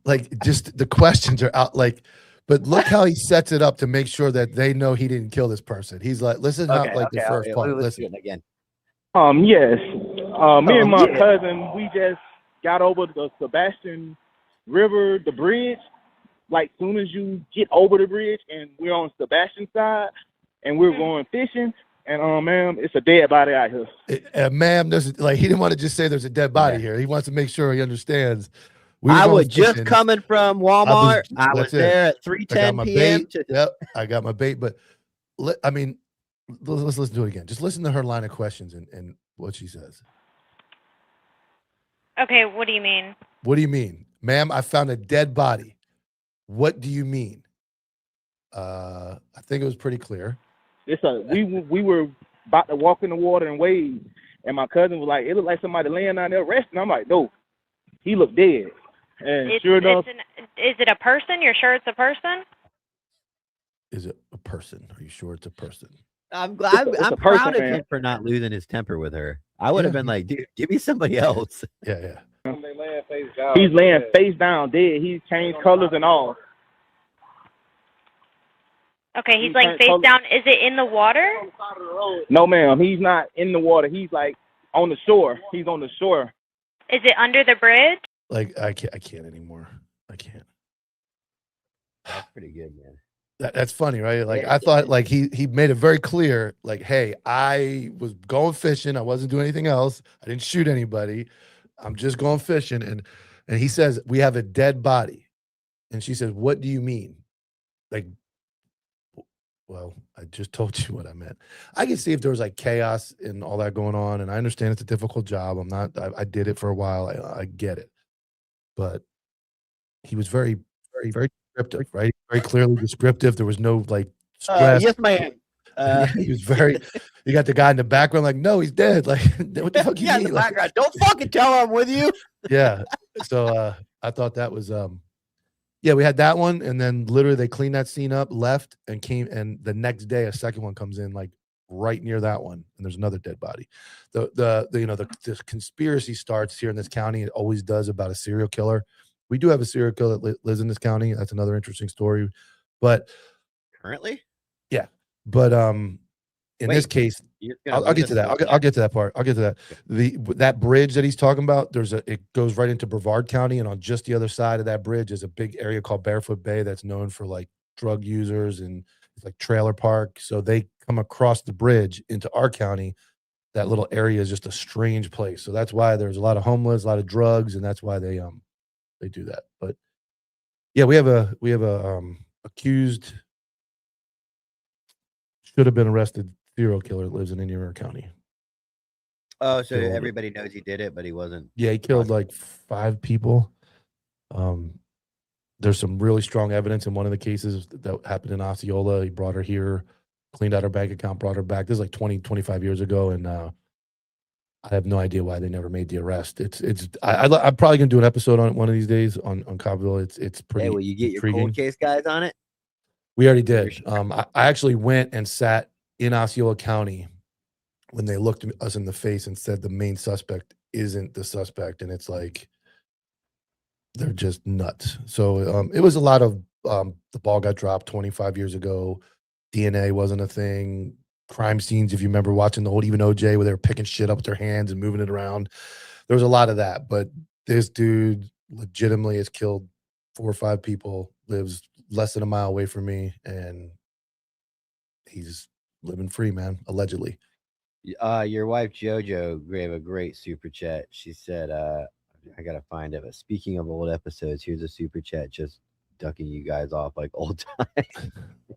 Like, just the questions are out. Like, but look how he sets it up to make sure that they know he didn't kill this person. He's like, listen, the first part. Listen again. Yes. Me and my cousin, we just got over the Sebastian River, the bridge. Like, soon as you get over the bridge, and we're on Sebastian side, and we're going fishing, and ma'am, it's a dead body out here. Ma'am, he didn't want to just say there's a dead body here. He wants to make sure he understands. I was just coming from Walmart. I was there at 3:10 p.m. Yep, I got my bait. But let's listen to it again. Just listen to her line of questions and what she says. Okay, what do you mean? What do you mean? Ma'am, I found a dead body. What do you mean? I think it was pretty clear. We were about to walk in the water and wade, and my cousin was like, it looked like somebody laying down there resting. I'm like, no, he looked dead. And sure enough, is it a person? You're sure it's a person? Is it a person? Are you sure it's a person? I'm proud of him for not losing his temper with her. I would have been like, dude, give me somebody else. Yeah. He's laying face down, dead. He's changed colors and all. Okay, he's laying face down. Is it in the water? No, ma'am. He's not in the water. He's like on the shore. He's on the shore. Is it under the bridge? Like, I can't anymore. I can't. That's pretty good, man. That's funny, right? Like, I thought, like, he made it very clear, like, hey, I was going fishing. I wasn't doing anything else. I didn't shoot anybody. I'm just going fishing. And he says, we have a dead body. And she says, what do you mean? Like, well, I just told you what I meant. I can see if there was like chaos and all that going on. And I understand it's a difficult job. I did it for a while. I get it. But he was very, very, very descriptive, right? Very clearly descriptive. There was no like stress. Yes, ma'am. He was very. You got the guy in the background, like, no, he's dead. Like, what the fuck you mean? In the background. Don't fucking tell him I'm with you. Yeah. So I thought that was yeah, we had that one, and then literally they cleaned that scene up, left, and came, and the next day a second one comes in like right near that one, and there's another dead body. The conspiracy starts here in this county. It always does, about a serial killer. We do have a serial killer that lives in this county. That's another interesting story. But currently, yeah. But in this case, I'll get to that. I'll get to that part. I'll get to that. That bridge that he's talking about, it goes right into Brevard County, and on just the other side of that bridge is a big area called Barefoot Bay that's known for like drug users, and it's like trailer park. So they come across the bridge into our county. That little area is just a strange place. So that's why there's a lot of homeless, a lot of drugs, and that's why they do that. But yeah, we have a accused, should have been arrested serial killer that lives in Indian River County. Oh, so everybody knows he did it, but he wasn't. Yeah, he killed like 5 people. There's some really strong evidence in one of the cases that happened in Osceola. He brought her here, cleaned out her bank account, brought her back. This is like 25 years ago, and I have no idea why they never made the arrest. I'm probably gonna do an episode on it one of these days on Cobbville. It's pretty. Hey, will you get intriguing. your cold case guys on it? We already did. I actually went and sat in Osceola County when they looked us in the face and said the main suspect isn't the suspect, and it's like they're just nuts. So it was a lot of the ball got dropped 25 years ago. DNA wasn't a thing. Crime scenes, if you remember watching the old even OJ where they were picking shit up with their hands and moving it around. There was a lot of that, but this dude legitimately has killed 4 or 5 people, lives less than a mile away from me, and he's living free, man, allegedly. Your wife JoJo gave a great super chat. She said, I gotta find it. But speaking of old episodes, here's a super chat just ducking you guys off like old time.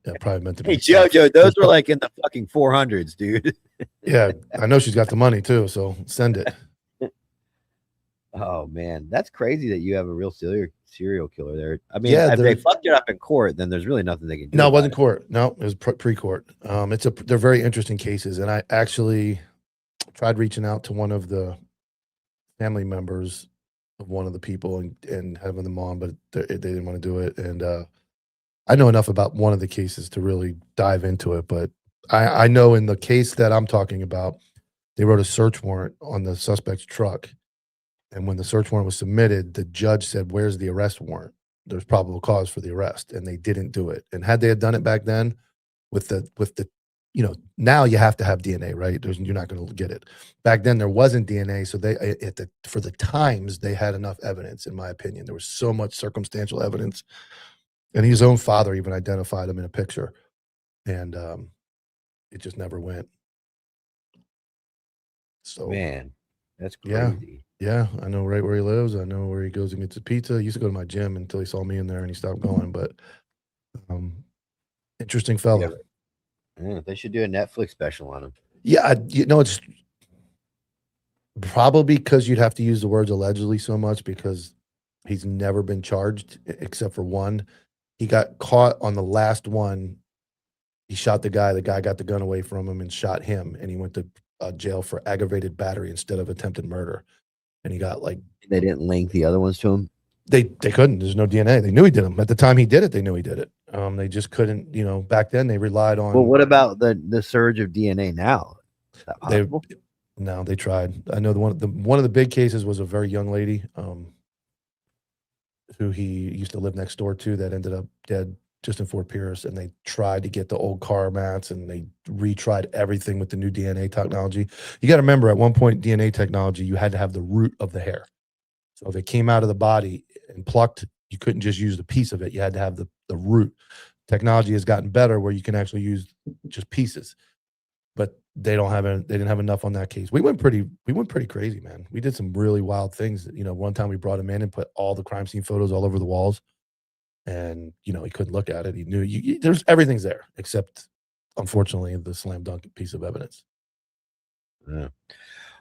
Yeah, probably meant to be. Hey JoJo, those were like in the fucking 400s, dude. Yeah, I know she's got the money too, so send it. Oh man, that's crazy that you have a real serial killer there. I mean, Yeah, if they they're- fucked it up in court, then there's really nothing they can do. No, it about wasn't court. No, it was pre-court. They're very interesting cases, and I actually tried reaching out to one of the family members of one of the people and having them on, but they didn't want to do it. And I know enough about one of the cases to really dive into it, but I know in the case that I'm talking about, they wrote a search warrant on the suspect's truck. And when the search warrant was submitted, the judge said, "Where's the arrest warrant? There's probable cause for the arrest." And they didn't do it. And had they had done it back then with the now you have to have DNA, right? You're not going to get it. Back then there wasn't DNA, so for the times they had enough evidence, in my opinion. There was so much circumstantial evidence, and his own father even identified him in a picture, and it just never went. So Man, that's yeah, crazy. yeah, I know right where he lives. I know where he goes and gets his pizza. He used to go to my gym until he saw me in there and he stopped going. But interesting fella. Yeah, they should do a Netflix special on him. Yeah, it's probably because you'd have to use the words allegedly so much because he's never been charged except for one. He got caught on the last one. He shot the guy. The guy got the gun away from him and shot him, and he went to jail for aggravated battery instead of attempted murder. And he got like They didn't link the other ones to him. They couldn't. There's no DNA. They knew he did them at the time he did it. They knew he did it. They just couldn't. Back then they relied on. Well, what about the surge of DNA now? Is that possible? No, they tried. I know one of the big cases was a very young lady who he used to live next door to that ended up dead just in Fort Pierce, and they tried to get the old car mats and they retried everything with the new DNA technology. You got to remember, at one point, DNA technology, you had to have the root of the hair. So if it came out of the body and plucked, you couldn't just use the piece of it. You had to have the root. Technology has gotten better where you can actually use just pieces, but they didn't have enough on that case. We went pretty crazy, man. We did some really wild things. One time we brought him in and put all the crime scene photos all over the walls, and he couldn't look at it. He knew there's everything's there except, unfortunately, the slam dunk piece of evidence. Yeah.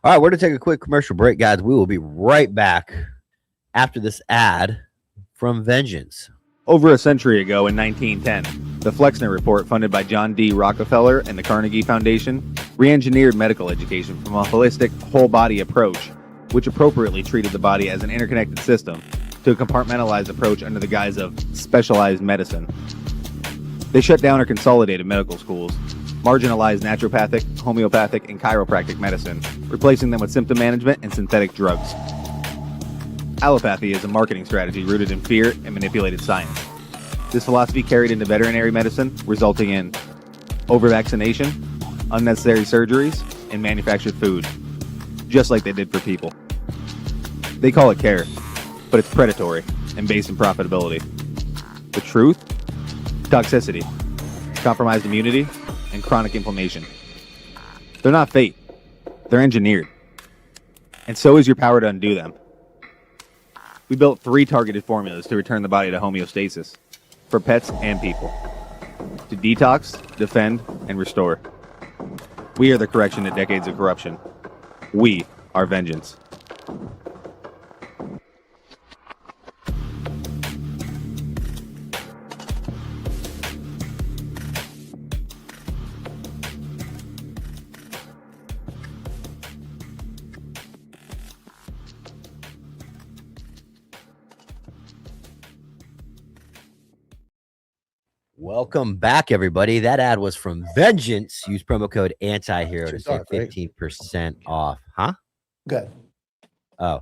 All right, we're going to take a quick commercial break, guys. We will be right back after this ad from Vengeance. Over a century ago in 1910, the Flexner Report, funded by John D. Rockefeller and the Carnegie Foundation, re-engineered medical education from a holistic, whole-body approach, which appropriately treated the body as an interconnected system, to a compartmentalized approach under the guise of specialized medicine. They shut down or consolidated medical schools, marginalized naturopathic, homeopathic, and chiropractic medicine, replacing them with symptom management and synthetic drugs. Allopathy is a marketing strategy rooted in fear and manipulated science. This philosophy carried into veterinary medicine, resulting in over-vaccination, unnecessary surgeries, and manufactured food, just like they did for people. They call it care, but it's predatory and based in profitability. The truth? Toxicity, compromised immunity, and chronic inflammation. They're not fate. They're engineered. And so is your power to undo them. We built 3 targeted formulas to return the body to homeostasis, for pets and people. To detox, defend, and restore. We are the correction to decades of corruption. We are vengeance. Welcome back, everybody. That ad was from Vengeance. Use promo code Antihero to Too save dark, right? 15% off. Huh? Good. Oh,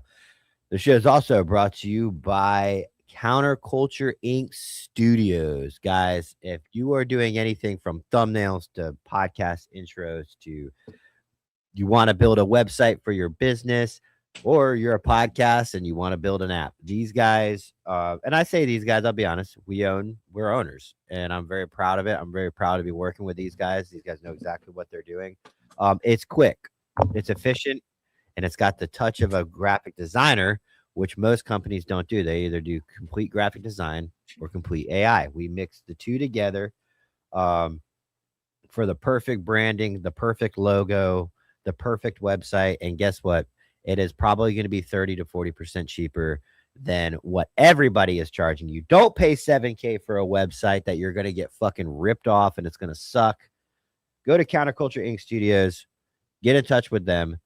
the show is also brought to you by Counterculture Inc. Studios. Guys, if you are doing anything from thumbnails to podcast intros to you want to build a website for your business, or you're a podcast and you want to build an app, these guys, and I say these guys, I'll be honest, we're owners, and I'm very proud of it. I'm very proud to be working with these guys. These guys know exactly what they're doing. It's quick, it's efficient, and it's got the touch of a graphic designer, which most companies don't do. They either do complete graphic design or complete AI. We mix the two together for the perfect branding, the perfect logo, the perfect website. And guess what? It is probably going to be 30 to 40% cheaper than what everybody is charging you. Don't pay $7K for a website that you're going to get fucking ripped off and it's going to suck. Go to Counterculture Inc. Studios, get in touch with them.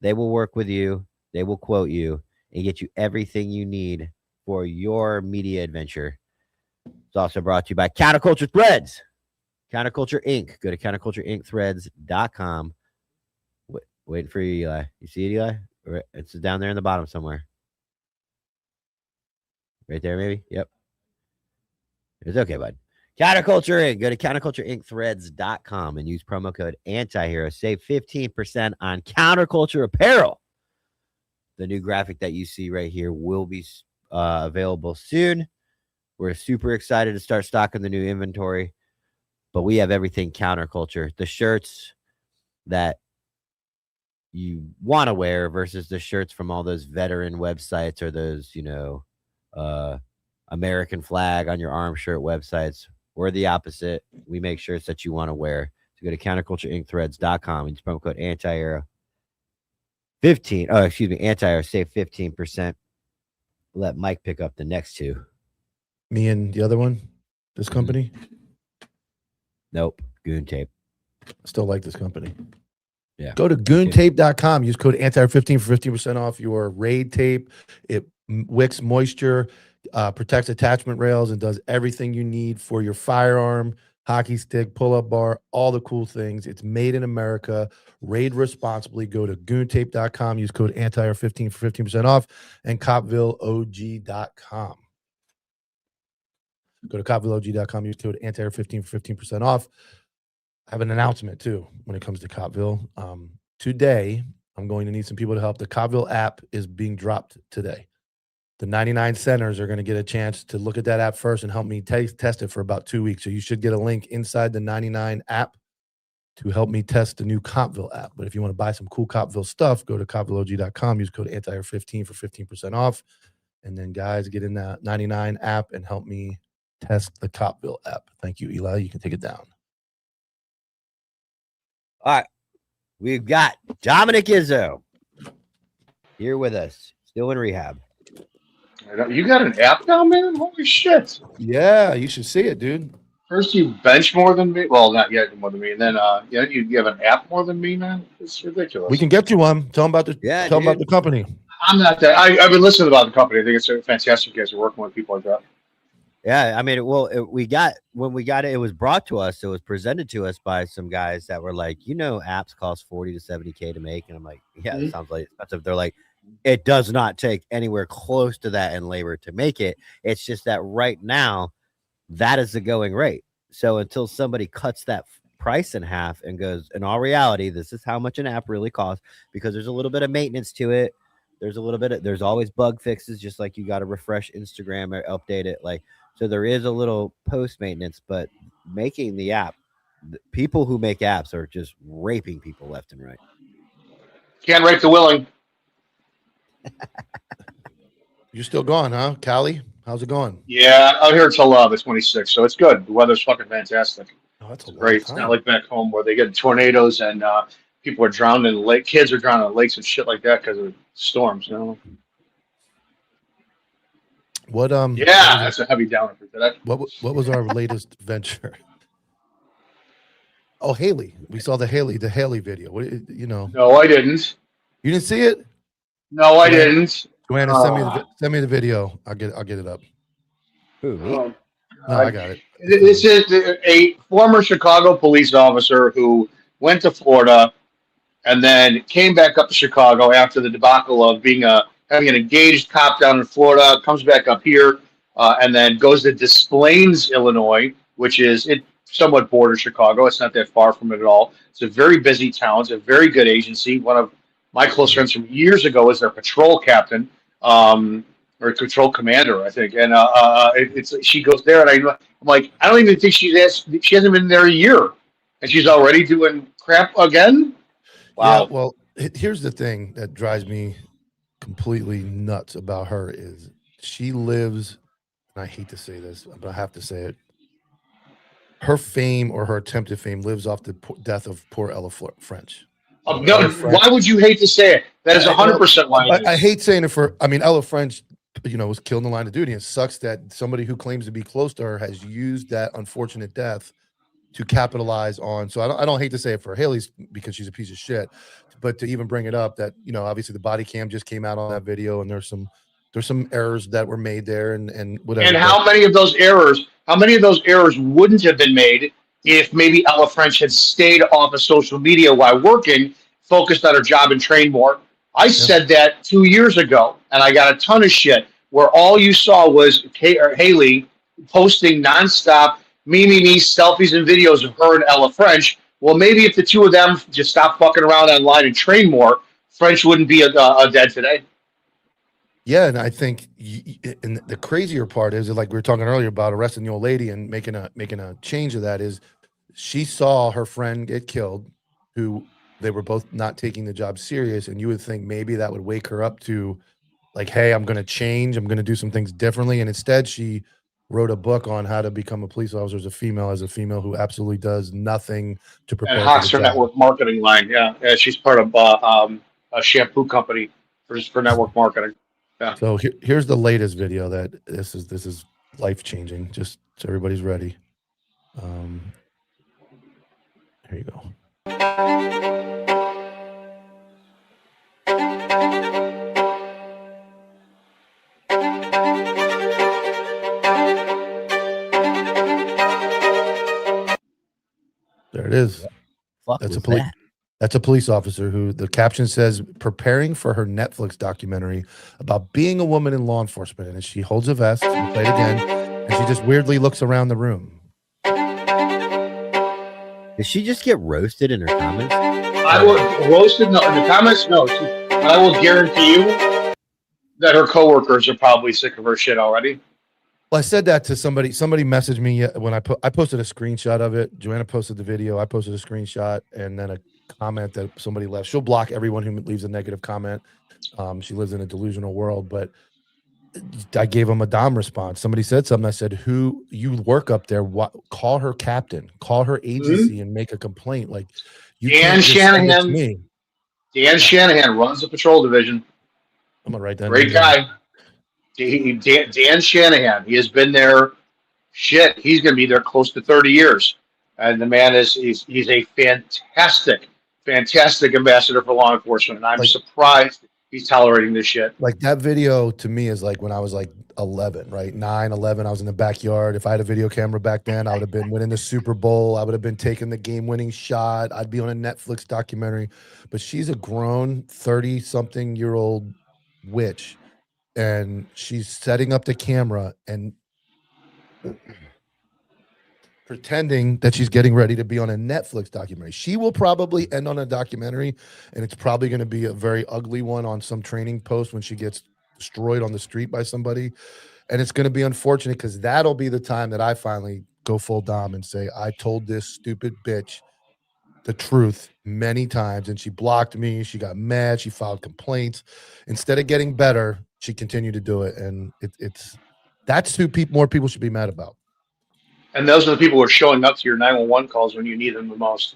They will work with you. They will quote you and get you everything you need for your media adventure. It's also brought to you by Counterculture Threads. Counterculture Inc. Go to countercultureincthreads.com. Waiting for you, Eli. You see it, Eli? It's down there in the bottom somewhere. Right there, maybe? Yep. It's okay, bud. Counterculture Inc. Go to countercultureincthreads.com and use promo code Antihero. Save 15% on Counterculture apparel. The new graphic that you see right here will be available soon. We're super excited to start stocking the new inventory, but we have everything Counterculture. The shirts that you want to wear versus the shirts from all those veteran websites or those, American flag on your arm shirt websites. We're the opposite. We make shirts that you want to wear. So go to countercultureincthreads.com and use promo code Antihero. Antihero, save 15%. Let Mike pick up the next two. Me and the other one, this company? Nope. Goon Tape. I still like this company. Yeah. Go to goontape.com. Use code Antihero15 for 15% off your raid tape. It wicks moisture, protects attachment rails, and does everything you need for your firearm, hockey stick, pull-up bar, all the cool things. It's made in America. Raid responsibly. Go to goontape.com. Use code Antihero15 for 15% off, and copvilleog.com. Go to copvilleog.com. Use code Antihero15 for 15% off. I have an announcement too when it comes to Copville. Today, I'm going to need some people to help. The Copville app is being dropped today. The 99 centers are going to get a chance to look at that app first and help me test it for about 2 weeks. So you should get a link inside the 99 app to help me test the new Copville app. But if you want to buy some cool Copville stuff, go to copvilleog.com. Use code Antihero15 for 15% off. And then, guys, get in that 99 app and help me test the Copville app. Thank you, Eli. You can take it down. All right. We've got Dominic Izzo here with us, still in rehab. You got an app now, man? Holy shit. Yeah, you should see it, dude. First you bench more than me. Well, not yet more than me. And then you have an app more than me, man? It's ridiculous. We can get you one. Tell them about the company. I'm not that. I've been listening about the company. I think it's fantastic. You guys are working with people like that. Yeah, I mean, when we got it, it was brought to us. It was presented to us by some guys that were like, apps cost 40 to 70K to make, and I'm like, yeah, It sounds like expensive. They're like, it does not take anywhere close to that in labor to make it. It's just that right now, that is the going rate. So until somebody cuts that price in half and goes, in all reality, this is how much an app really costs, because there's a little bit of maintenance to it. There's always bug fixes, just like you got to refresh Instagram or update it. So there is a little post maintenance, but making the app, people who make apps are just raping people left and right. Can't rape the willing. You're still going, huh? Cali, how's it going? Yeah, out here till the 26th, so it's good. The weather's fucking fantastic. Oh, that's great. It's not like back home where they get tornadoes and people are drowning in the lake. Kids are drowning in lakes and shit like that because of storms, What that's a heavy downer for today. What was our latest venture? Oh, Haley. We saw the Haley video. No, I didn't. You didn't see it? No, I didn't. Joanna, send me the video. I'll get it up. Who, me? No, I got it. This is a former Chicago police officer who went to Florida and then came back up to Chicago after the debacle of having an engaged cop down in Florida, comes back up here, and then goes to Des Plaines, Illinois, which is it somewhat borders Chicago. It's not that far from it at all. It's a very busy town. It's a very good agency. One of my close friends from years ago was their patrol captain, or patrol commander, I think. And she goes there, and I'm like, I don't even think she hasn't been there a year, and she's already doing crap again. Wow. Yeah, well, here's the thing that drives me completely nuts about her is she lives, and I hate to say this, but I have to say it. Her fame or her attempted fame lives off the death of poor Ella French. No, why would you hate to say it? That is 100% why. I hate saying it Ella French, was killed in the line of duty. It sucks that somebody who claims to be close to her has used that unfortunate death to capitalize on. So I don't hate to say it for Haley's because she's a piece of shit, but to even bring it up that, obviously the body cam just came out on that video and there's some errors that were made there and whatever. And how many of those errors wouldn't have been made if maybe Ella French had stayed off of social media while working, focused on her job and trained more? I said that 2 years ago and I got a ton of shit where all you saw was Haley posting nonstop me, selfies and videos of her and Ella French. Well, maybe if the two of them just stopped fucking around online and train more, French wouldn't be dead today. Yeah, and I think, and the crazier part is, like we were talking earlier about arresting the old lady and making a change of that, is she saw her friend get killed, who they were both not taking the job serious, and you would think maybe that would wake her up to, like, hey, I'm going to change, I'm going to do some things differently, and instead she wrote a book on how to become a police officer as a female who absolutely does nothing to prepare. And hawks her network marketing line. Yeah, she's part of a shampoo company for network marketing. Yeah. So here's the latest video that this is life changing. Just so everybody's ready. Here you go. There it is. That's a police officer who the caption says preparing for her Netflix documentary about being a woman in law enforcement. And she holds a vest and play it again, and she just weirdly looks around the room. Did she just get roasted in her comments? I will roasted in the comments. No, but I will guarantee you that her coworkers are probably sick of her shit already. Well, I said that to somebody. Somebody messaged me when I posted a screenshot of it. Joanna posted the video. I posted a screenshot and then a comment that somebody left. She'll block everyone who leaves a negative comment. She lives in a delusional world, but I gave him a Dom response. Somebody said something. I said, "Who you work up there? Call her captain. Call her agency and make a complaint." Like Dan Shanahan. Dan Shanahan runs the patrol division. I'm gonna write that. Great guy. Dan Shanahan. He has been there. Shit, he's going to be there close to 30 years, and the man he's a fantastic ambassador for law enforcement. And I'm surprised he's tolerating this shit. Like that video to me is like when I was like 11, right? 9, 11. I was in the backyard. If I had a video camera back then, I would have been winning the Super Bowl. I would have been taking the game-winning shot. I'd be on a Netflix documentary. But she's a grown 30-something-year-old witch. And she's setting up the camera and pretending that she's getting ready to be on a Netflix documentary. She will probably end on a documentary, and it's probably going to be a very ugly one on some training post when she gets destroyed on the street by somebody. And it's going to be unfortunate because that'll be the time that I finally go full Dom and say, I told this stupid bitch the truth many times, and she blocked me. She got mad. She filed complaints. Instead of getting better, she continued to do it, and that's who more people should be mad about. And those are the people who are showing up to your 911 calls when you need them the most.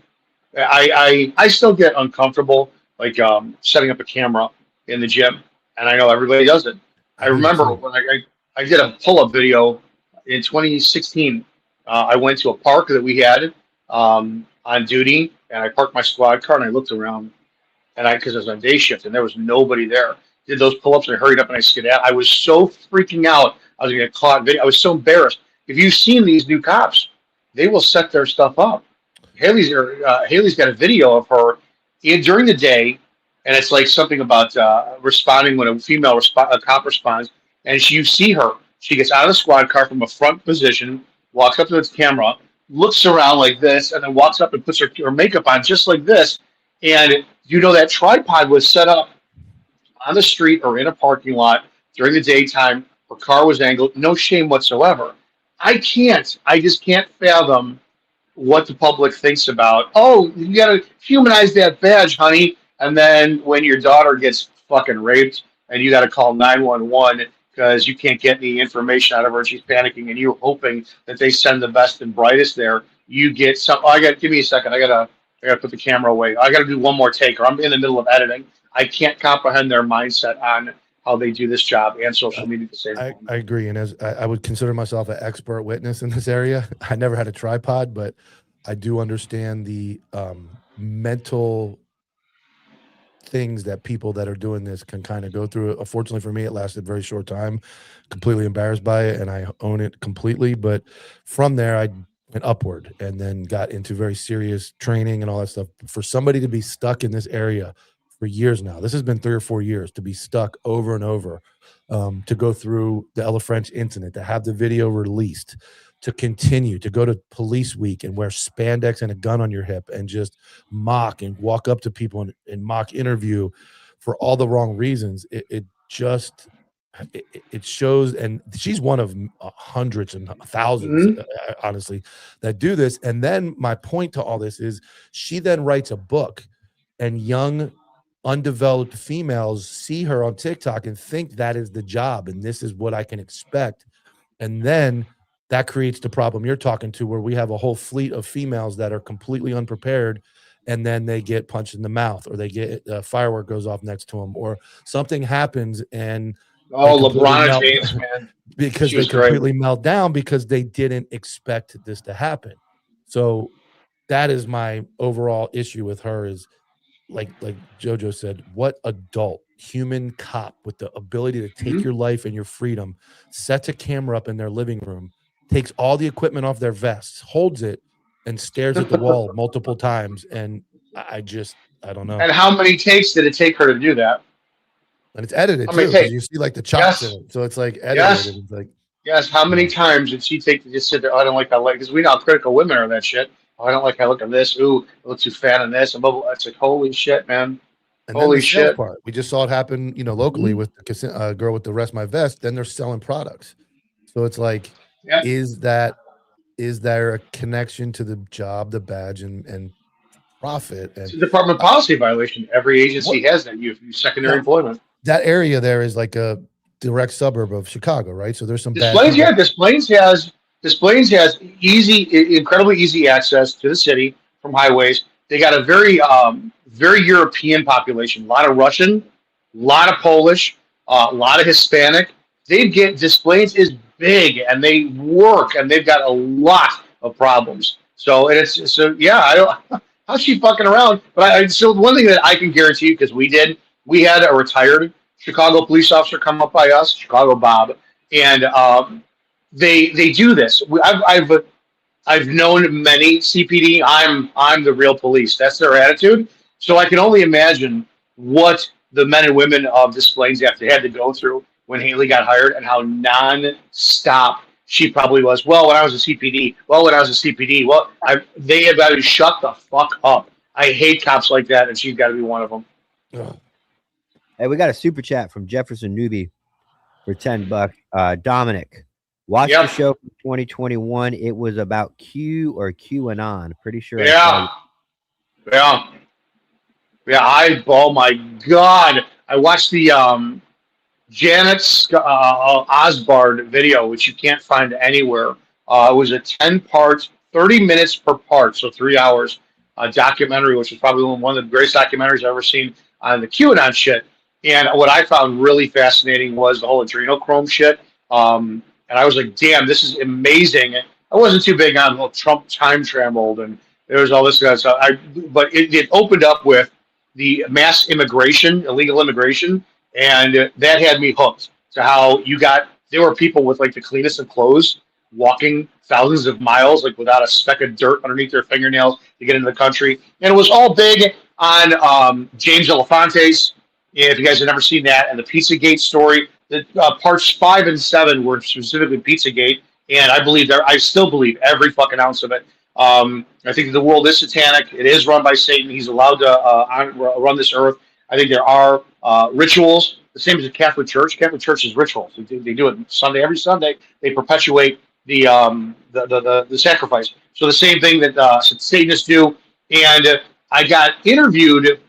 I still get uncomfortable, like setting up a camera in the gym, and I know everybody does it. I remember when I did a pull-up video in 2016. I went to a park that we had on duty, and I parked my squad car, and I looked around, and because I was on day shift, and there was nobody there. Did those pull-ups, and I hurried up, and I skedaddled. I was so freaking out. I was going to get caught video. I was so embarrassed if you've seen these new cops, they will set their stuff up. Haley's got a video of her during the day, and it's like something about responding when a cop responds, and you see her. She gets out of the squad car from a front position, walks up to the camera, looks around like this, and then walks up and puts her makeup on just like this. And that tripod was set up on the street or in a parking lot during the daytime. Her car was angled, no shame whatsoever. I just can't fathom what the public thinks about. Oh, you got to humanize that badge, honey. And then when your daughter gets fucking raped and you got to call 911 because you can't get any information out of her, and she's panicking, and you're hoping that they send the best and brightest there, you get some. Oh, give me a second. I gotta put the camera away. I gotta do one more take, or I'm in the middle of editing. I can't comprehend their mindset on how they do this job and social media at the same time. I agree, and as I would consider myself an expert witness in this area. I never had a tripod, but I do understand the mental things that people that are doing this can kind of go through. Unfortunately for me, it lasted a very short time. Completely embarrassed by it, and I own it completely. But from there, I went upward and then got into very serious training and all that stuff. For somebody to be stuck in this area for years now, this has been 3 or 4 years, to be stuck over and over, to go through the Ella French incident, to have the video released, to continue to go to police week and wear spandex and a gun on your hip and just mock and walk up to people and mock interview for all the wrong reasons. It shows, and she's one of hundreds and thousands, honestly, that do this. And then my point to all this is she then writes a book, and young undeveloped females see her on TikTok and think that is the job and this is what I can expect. And then that creates the problem you're talking to, where we have a whole fleet of females that are completely unprepared, and then they get punched in the mouth, or they get a firework goes off next to them, or something happens and LeBron James, man, because they completely melt down because they didn't expect this to happen. So that is my overall issue with her. Is like JoJo said, what adult human cop with the ability to take your life and your freedom sets a camera up in their living room, takes all the equipment off their vests, holds it, and stares at the wall multiple times? And I don't know. And how many takes did it take her to do that? And it's edited too, because you see like the chops in it. So it's like edited. It's like, how many times did she take to just sit there? Oh, I don't like that. Because we know how critical women are of that shit. Oh, I don't like how I look at this. Ooh, I look too fat on this. And blah, blah. It's like, holy shit, man. And holy then the shit. Part. We just saw it happen, locally with the girl with the Rest My Vest. Then they're selling products. So it's like, is there a connection to the job, the badge, and profit? And it's a department policy violation. Every agency has that. You have secondary employment. That area there is like a direct suburb of Chicago, right? So there's some Des Plaines has incredibly easy access to the city from highways. They got a very European population, a lot of Russian, a lot of Polish, a lot of Hispanic. Des Plaines is big, and they work, and they've got a lot of problems. So I don't. How's she fucking around? But so one thing that I can guarantee you, because we had a retired Chicago police officer come up by us, Chicago Bob, and they do this. I've known many CPD. I'm the real police. That's their attitude. So I can only imagine what the men and women of Des Plaines had to go through when Haley got hired, and how non-stop she probably was. Well, when I was a CPD. They have got to shut the fuck up. I hate cops like that, and she's got to be one of them. Hey, we got a super chat from Jefferson Newby for $10. Dominic, watch the show from 2021. It was about Q or QAnon. Pretty sure. Oh my God, I watched the Janet Osbard video, which you can't find anywhere. It was a 10-part, 30 minutes per part, so 3 hours documentary, which is probably one of the greatest documentaries I've ever seen on the QAnon shit. And what I found really fascinating was the whole adrenochrome shit. And I was like, damn, this is amazing. I wasn't too big on little Trump time traveled, and there was all this kind of stuff. But it opened up with the mass immigration, illegal immigration, and that had me hooked to how there were people with like the cleanest of clothes walking thousands of miles, like without a speck of dirt underneath their fingernails to get into the country. And it was all big on James Elefante's. If you guys have never seen that, and the Pizzagate story, the parts 5 and 7 were specifically Pizzagate, and I still believe every fucking ounce of it. I think the world is satanic. It is run by Satan. He's allowed to run this earth. I think there are rituals, the same as the Catholic Church. Catholic Church is rituals. They do it Sunday. Every Sunday, they perpetuate the sacrifice. So the same thing that Satanists do. And I got interviewed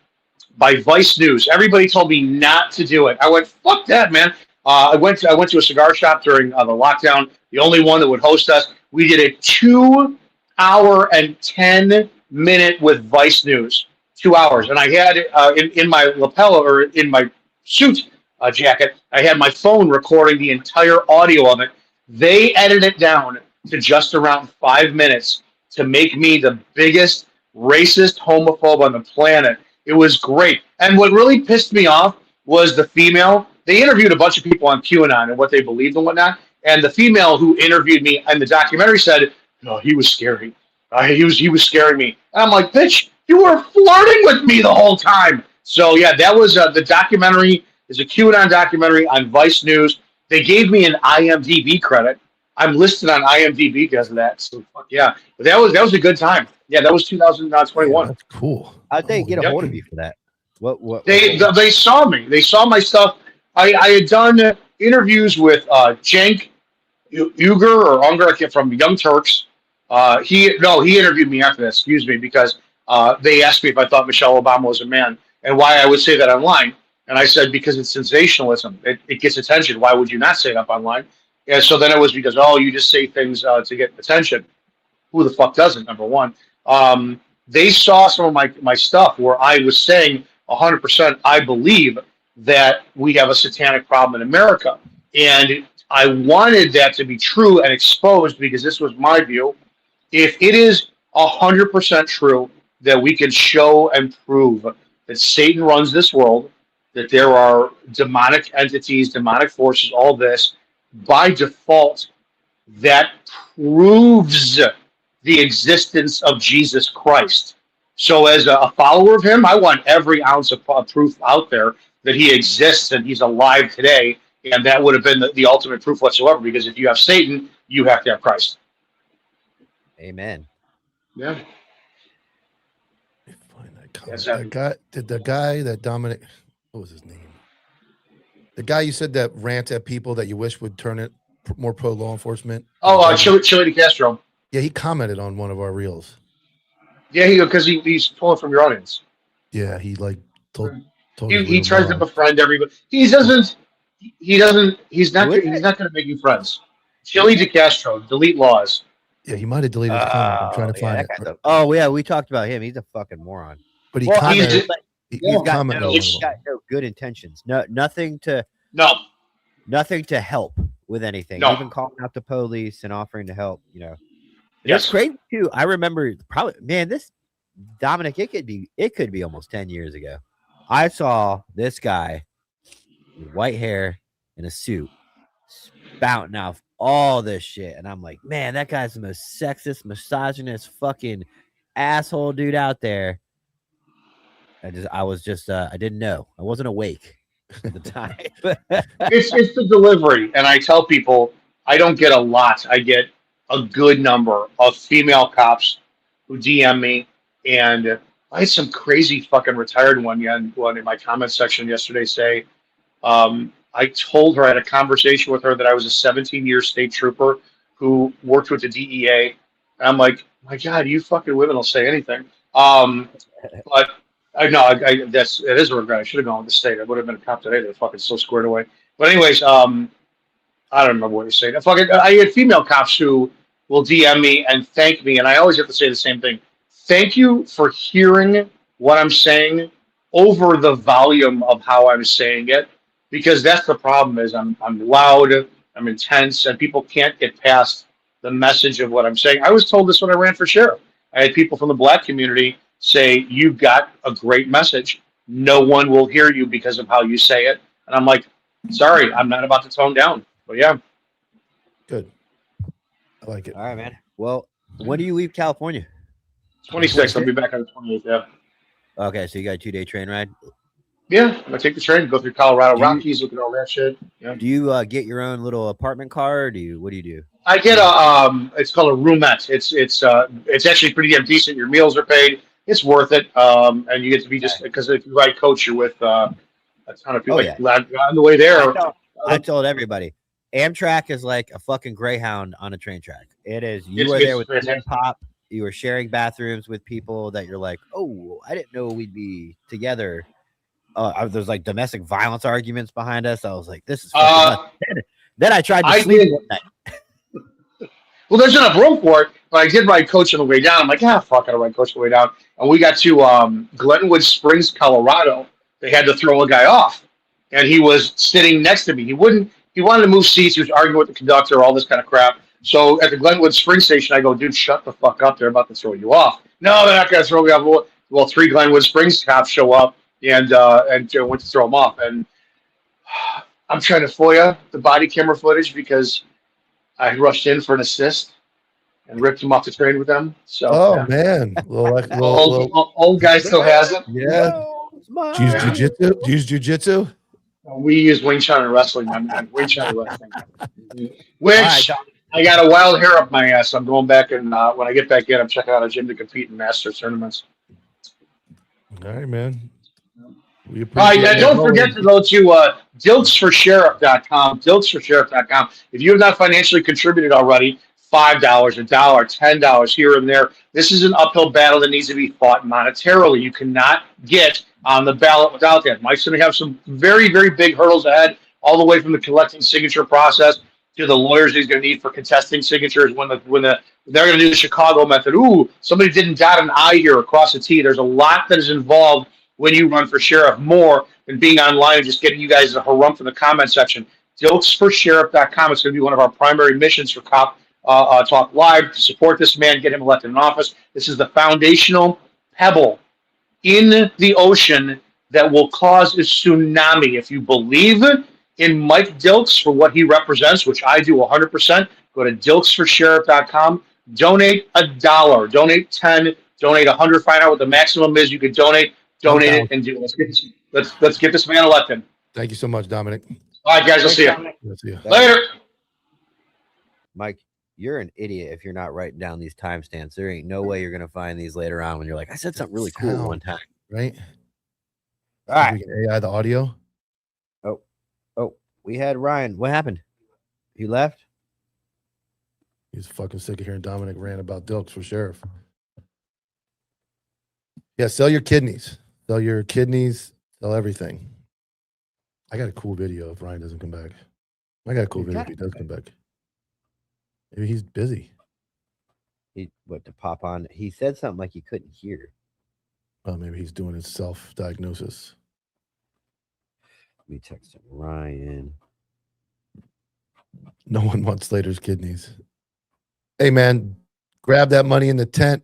by Vice News. Everybody told me not to do it. I went, fuck that, man. I went to a cigar shop during the lockdown, the only one that would host us. We did a 2-hour and 10-minute with Vice News, 2 hours. And I had in my lapel or in my suit jacket, I had my phone recording the entire audio of it. They edited it down to just around 5 minutes to make me the biggest racist homophobe on the planet. It was great. And what really pissed me off was the female. They interviewed a bunch of people on QAnon and what they believed and whatnot. And the female who interviewed me in the documentary said, "No, he was scary. He was scaring me." And I'm like, "Bitch, you were flirting with me the whole time." So yeah, that was the documentary. Is a QAnon documentary on Vice News. They gave me an IMDb credit. I'm listed on IMDb because of that. So fuck yeah. But that was a good time. Yeah, that was 2021. That's cool. How'd they get a hold of you for that? What They saw me. They saw my stuff. I had done interviews with Cenk Uygur or Unger from Young Turks. He interviewed me after that. Excuse me, because they asked me if I thought Michelle Obama was a man and why I would say that online. And I said, because it's sensationalism. It gets attention. Why would you not say it up online? And so then it was because, you just say things to get attention. Who the fuck doesn't, number one? They saw some of my stuff where I was saying 100% I believe that we have a satanic problem in America. And I wanted that to be true and exposed because this was my view. If it is 100% true that we can show and prove that Satan runs this world, that there are demonic entities, demonic forces, all this, by default, that proves the existence of Jesus Christ. So as a follower of him, I want every ounce of proof out there that he exists and he's alive today. And that would have been the ultimate proof whatsoever, because if you have Satan, you have to have Christ. Amen. Yeah. The guy that Dominic, what was his name? The guy you said that rant at people that you wish would turn it more pro law enforcement. Oh, Chile de Castro. Yeah, he commented on one of our reels. Yeah, because he's pulling from your audience. Yeah, he told he tries to befriend everybody. He's not going to make you friends. Chile de Castro, delete laws. Yeah, he might have deleted his comment. I'm trying to find it. Oh yeah, we talked about him. He's a fucking moron. But he commented. He's got no good intentions. Nothing to help with anything. No. Even calling out the police and offering to help. Yes. It's crazy too. I remember this Dominic. It could be almost 10 years ago. I saw this guy with white hair in a suit spouting off all this shit, and I'm like, man, that guy's the most sexist, misogynist, fucking asshole dude out there. I didn't know. I wasn't awake at the time. it's the delivery, and I tell people I don't get a lot. I get a good number of female cops who DM me, and I had some crazy fucking retired one in my comment section yesterday say, I told her, I had a conversation with her that I was a 17-year state trooper who worked with the DEA. And I'm like, my God, you fucking women will say anything. But I know it is a regret. I should have gone with the state. I would have been a cop today. They're fucking so squared away. But anyways, I don't remember what you're saying. I had female cops who will DM me and thank me, and I always have to say the same thing. Thank you for hearing what I'm saying over the volume of how I'm saying it, because that's the problem. Is I'm loud, I'm intense, and people can't get past the message of what I'm saying. I was told this when I ran for sheriff. I had people from the black community say, "You got a great message. No one will hear you because of how you say it." And I'm like, sorry, I'm not about to tone down. But yeah. Good. I like it. All right, man. Well, when do you leave California? 26th. I'll be back on the 28th. Yeah. Okay, so you got a 2-day train ride. Yeah, I take the train, go through Colorado Do you- Rockies, look at all that shit. Yeah. Do you get your own little apartment car, or what do you do? I get it's called a roomette. It's actually pretty damn decent. Your meals are paid. It's worth it. And you get to be just because if you ride coach, you're with a ton of people. Oh, on the way there. I told everybody, Amtrak is like a fucking Greyhound on a train track. It is. You It's- are it's there with fantastic. pop. You are sharing bathrooms with people that you're like, oh, I didn't know we'd be together. There's like domestic violence arguments behind us. I was like, this is fucking nuts. Then I tried to sleep one night. Well, there's enough room for it, but I did ride coach on the way down. I'm like, fuck, I ride coach on the way down. And we got to Glenwood Springs, Colorado. They had to throw a guy off, and he was sitting next to me. He wanted to move seats. He was arguing with the conductor, all this kind of crap. So at the Glenwood Springs station, I go, dude, shut the fuck up. They're about to throw you off. No, they're not going to throw me off. Well, 3 Glenwood Springs cops show up and went to throw him off. And I'm trying to FOIA the body camera footage because I rushed in for an assist and ripped him off the train with them. So, man, old guy still has it. Yeah. Do you use jujitsu? Do you use jujitsu? We use Wing Chun and wrestling, my man. Wing Chun and wrestling. Which I got a wild hair up my ass. I'm going back and when I get back in, I'm checking out a gym to compete in Masters tournaments. All right, man. We Don't forget to go to dilksforsheriff.com. Dilksforsheriff.com. If you have not financially contributed already, $5, $1, $10 here and there. This is an uphill battle that needs to be fought monetarily. You cannot get on the ballot without that. Mike's going to have some very, very big hurdles ahead, all the way from the collecting signature process to the lawyers he's going to need for contesting signatures when they're going to do the Chicago method. Ooh, somebody didn't dot an I here across a T. There's a lot that is involved when you run for sheriff, more than being online and just getting you guys a harumph in the comment section. Dilksforsheriff.com. It's going to be one of our primary missions for Cop Talk Live to support this man, get him elected in office. This is the foundational pebble in the ocean that will cause a tsunami. If you believe in Mike Dilks for what he represents, which I do 100%, go to dilksforsheriff.com. Donate $1, donate 10, donate 100. Find out what the maximum is you can donate. Donate it and do it. Let's get this man elected. Thank you so much, Dominic. All right, guys. I'll see you. Later. Mike, you're an idiot if you're not writing down these timestamps. There ain't no way you're going to find these later on when you're like, I said something really cool one time. Right? All right. We can AI the audio. Oh, we had Ryan. What happened? He left? He's fucking sick of hearing Dominic rant about Dilks for sheriff. Yeah, sell your kidneys. Sell your kidneys. Sell everything. I got a cool video if Ryan doesn't come back. I got a cool video if he does come back. Maybe he's busy. To pop on? He said something like you couldn't hear. Oh, maybe he's doing his self-diagnosis. Let me text him. Ryan. No one wants Slater's kidneys. Hey, man, grab that money in the tent,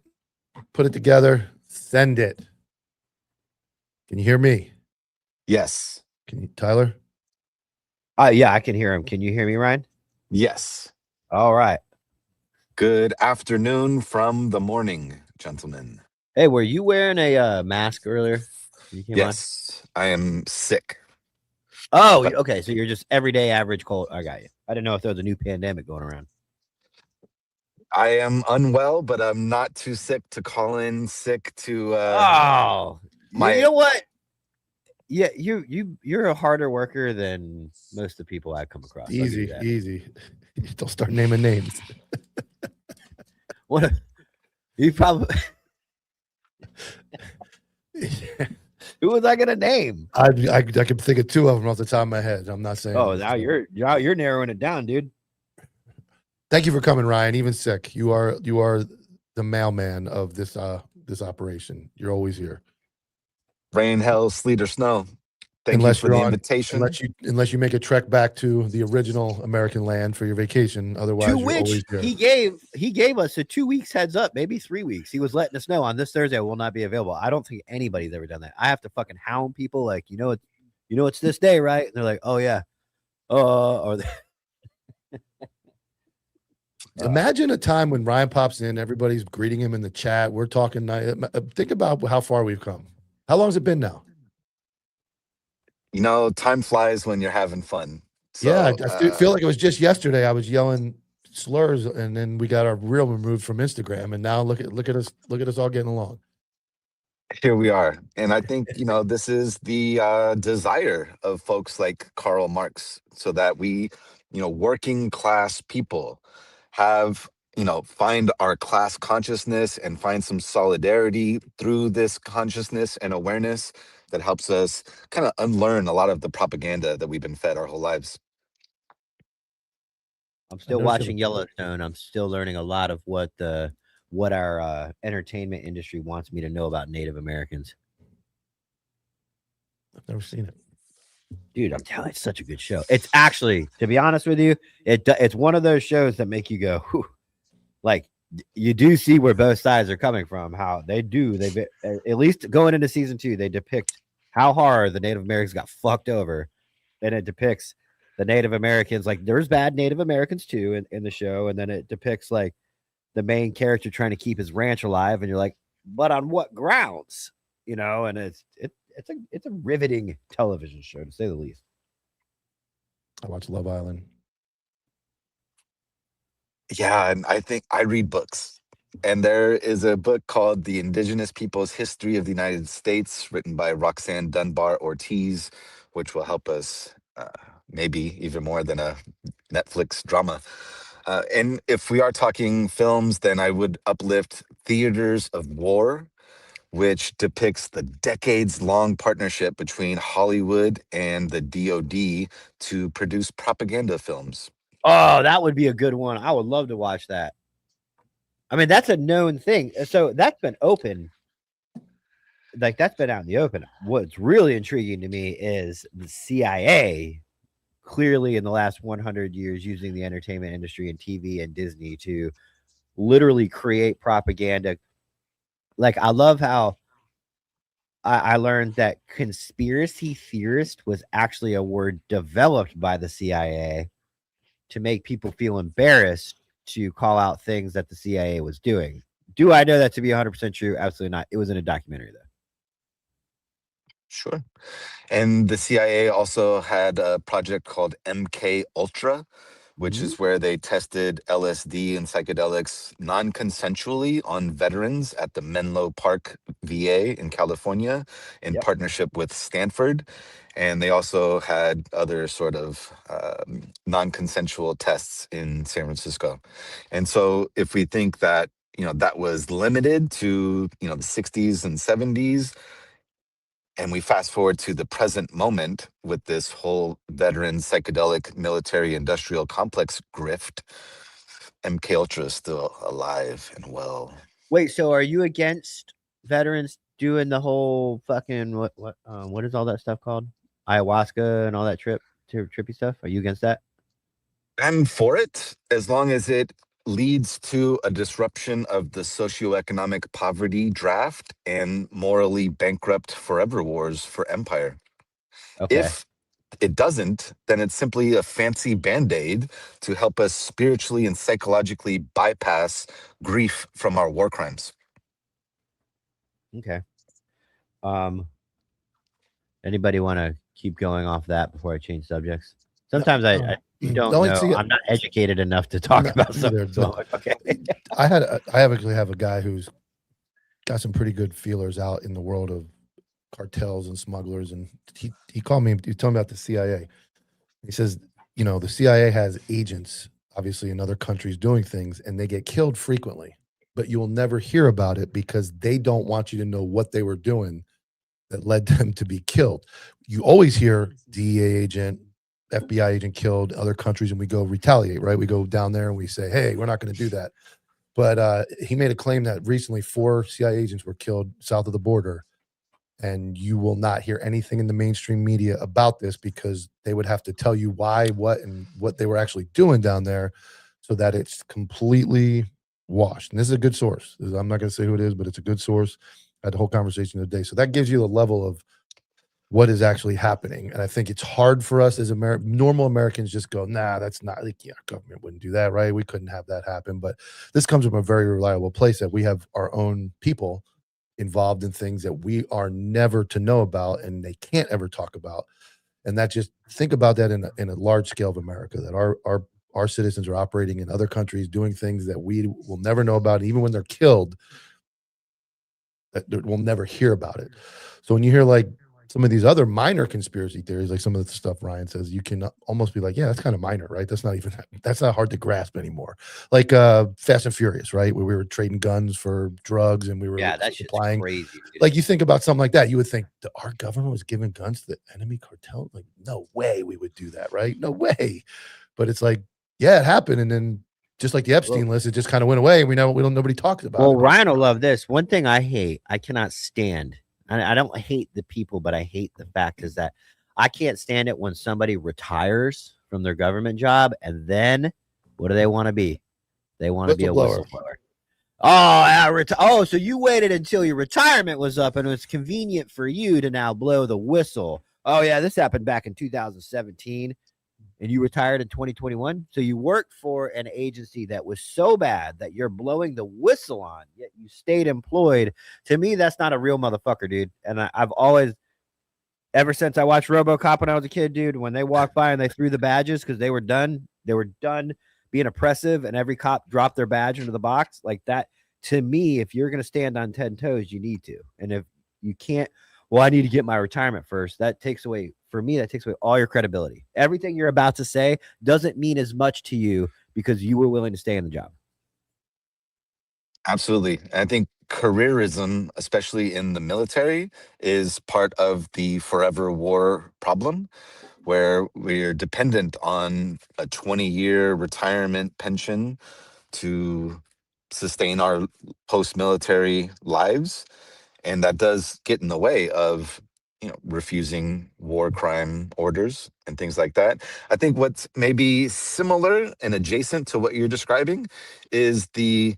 put it together, send it. Can you hear me? Yes. Can you, Tyler? Yeah, I can hear him. Can you hear me, Ryan? Yes. All right. Good afternoon from the morning, gentlemen. Hey, were you wearing a mask earlier? Yes, I am sick. Oh, okay. So you're just everyday average cold. I got you. I didn't know if there was a new pandemic going around. I am unwell, but I'm not too sick to call in sick to you know what? Yeah, you're a harder worker than most of the people I've come across. Easy. Don't start naming names. What? You probably. Who was I gonna name? I can think of 2 of them off the top of my head. I'm not saying. Oh, now you're narrowing it down, dude. Thank you for coming, Ryan. Even sick, you are the mailman of this operation. You're always here. Rain, hell, sleet, or snow. Thank you for the invitation. Unless you make a trek back to the original American land for your vacation. Otherwise, to you're which always here. he gave us a 2 weeks heads up, maybe 3 weeks. He was letting us know on this Thursday I will not be available. I don't think anybody's ever done that. I have to fucking hound people like, it's this day, right? And they're like, oh yeah, or Imagine a time when Ryan pops in, everybody's greeting him in the chat. We're talking. Think about how far we've come. How long has it been now? You know, time flies when you're having fun. Yeah, So, I feel like it was just yesterday. I was yelling slurs, and then we got our reel removed from Instagram, and now look at us all getting along. here we are. And I think, you know, this is the desire of folks like Karl Marx, so that we, you know, working class people have, you know, find our class consciousness and find some solidarity through this consciousness and awareness that helps us kind of unlearn a lot of the propaganda that we've been fed our whole lives. I'm still watching Yellowstone. I'm still learning a lot of what our entertainment industry wants me to know about Native Americans. I've never seen it. Dude, I'm telling you, it's such a good show. It's actually, to be honest with you, it's one of those shows that make you go, whew. Like, you do see where both sides are coming from, how they at least going into season 2, they depict how hard the Native Americans got fucked over. And it depicts the Native Americans, like there's bad Native Americans too in the show. And then it depicts like the main character trying to keep his ranch alive. And you're like, but on what grounds? You know, and it's a riveting television show, to say the least. I watch Love Island. Yeah, and I think I read books. And there is a book called The Indigenous Peoples' History of the United States, written by Roxanne Dunbar Ortiz, which will help us maybe even more than a Netflix drama. And if we are talking films, then I would uplift Theaters of War, which depicts the decades-long partnership between Hollywood and the DoD to produce propaganda films. Oh, that would be a good one. I would love to watch that. I mean, that's a known thing. So that's been open. Like, that's been out in the open. What's really intriguing to me is the CIA, clearly in the last 100 years, using the entertainment industry and TV and Disney to literally create propaganda. Like, I love how I learned that conspiracy theorist was actually a word developed by the CIA to make people feel embarrassed to call out things that the CIA was doing. Do I know that to be 100% true? Absolutely not. It was in a documentary, though. Sure. And the CIA also had a project called MK Ultra, which is where they tested LSD and psychedelics non-consensually on veterans at the Menlo Park VA in California in partnership with Stanford. And they also had other sort of non-consensual tests in San Francisco. And so if we think that, you know, that was limited to, you know, the 60s and 70s, and we fast forward to the present moment with this whole veteran psychedelic military industrial complex grift, MK Ultra is still alive and well. Wait, so are you against veterans doing the whole fucking what is all that stuff called? Ayahuasca and all that trippy stuff? Are you against that? I'm for it as long as it leads to a disruption of the socioeconomic poverty draft and morally bankrupt forever wars for empire. Okay. If it doesn't, then it's simply a fancy band-aid to help us spiritually and psychologically bypass grief from our war crimes. Okay. Anybody want to keep going off that before I change subjects? Sometimes I don't know. I'm not educated enough to talk about something. So I'm like, okay. I actually have a guy who's got some pretty good feelers out in the world of cartels and smugglers, and he called me. He told me about the CIA. He says, you know, the CIA has agents, obviously in other countries doing things, and they get killed frequently, but you will never hear about it because they don't want you to know what they were doing that led them to be killed. You always hear DEA agent, FBI agent killed, other countries, and we go retaliate, right? We go down there and we say, hey, we're not going to do that. But he made a claim that recently 4 CIA agents were killed south of the border, and you will not hear anything in the mainstream media about this because they would have to tell you why, what, and what they were actually doing down there so that it's completely washed. And this is a good source. I'm not going to say who it is, but it's a good source. I had the whole conversation today. So that gives you the level of what is actually happening. And I think it's hard for us as normal Americans just go, nah, that's not like, yeah, government wouldn't do that, right? We couldn't have that happen. But this comes from a very reliable place that we have our own people involved in things that we are never to know about and they can't ever talk about. And that just think about that in a large scale of America, that our citizens are operating in other countries, doing things that we will never know about. And even when they're killed, that we'll never hear about it. So when you hear like some of these other minor conspiracy theories, like some of the stuff Ryan says, you can almost be like, yeah, that's kind of minor, right? That's not hard to grasp anymore. Like Fast and Furious, right? Where we were trading guns for drugs and we were that's supplying. crazy. Dude. Like you think about something like that, you would think our government was giving guns to the enemy cartel. Like, no way we would do that, right? No way. But it's like, yeah, it happened. And then just like the Epstein list, it just kind of went away. Nobody talks about it. Well, Ryan will love this. One thing I cannot stand. I don't hate the people, but I hate the fact is that I can't stand it when somebody retires from their government job and then what do they want to be? They want to be a whistleblower. So you waited until your retirement was up and it was convenient for you to now blow the whistle. Oh yeah, this happened back in 2017 and you retired in 2021. So you worked for an agency that was so bad that you're blowing the whistle on, yet you stayed employed. To me, that's not a real motherfucker, dude. And I've always, ever since I watched RoboCop when I was a kid, dude, when they walked by and they threw the badges because they were done being oppressive and every cop dropped their badge into the box like that. To me, if you're going to stand on 10 toes, you need to. And if you can't, well, I need to get my retirement first. That takes away all your credibility. Everything you're about to say doesn't mean as much to you because you were willing to stay in the job. Absolutely. I think careerism, especially in the military, is part of the forever war problem, where we're dependent on a 20-year retirement pension to sustain our post-military lives. And that does get in the way of refusing war crime orders and things like that. I think what's maybe similar and adjacent to what you're describing is the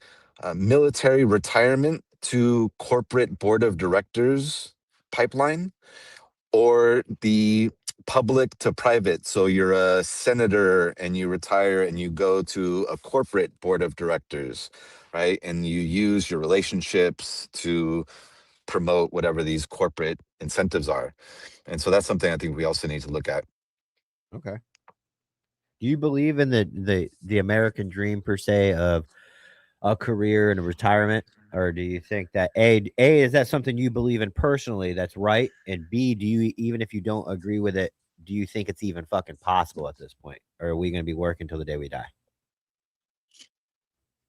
military retirement to corporate board of directors pipeline, or the public to private. So you're a senator and you retire and you go to a corporate board of directors, right? And you use your relationships to promote whatever these corporate incentives are. And so that's something I think we also need to look at. Okay. Do you believe in the American dream per se of a career and a retirement? Or do you think that A, is that something you believe in personally that's right? And B, do you, even if you don't agree with it, do you think it's even fucking possible at this point? Or are we going to be working till the day we die?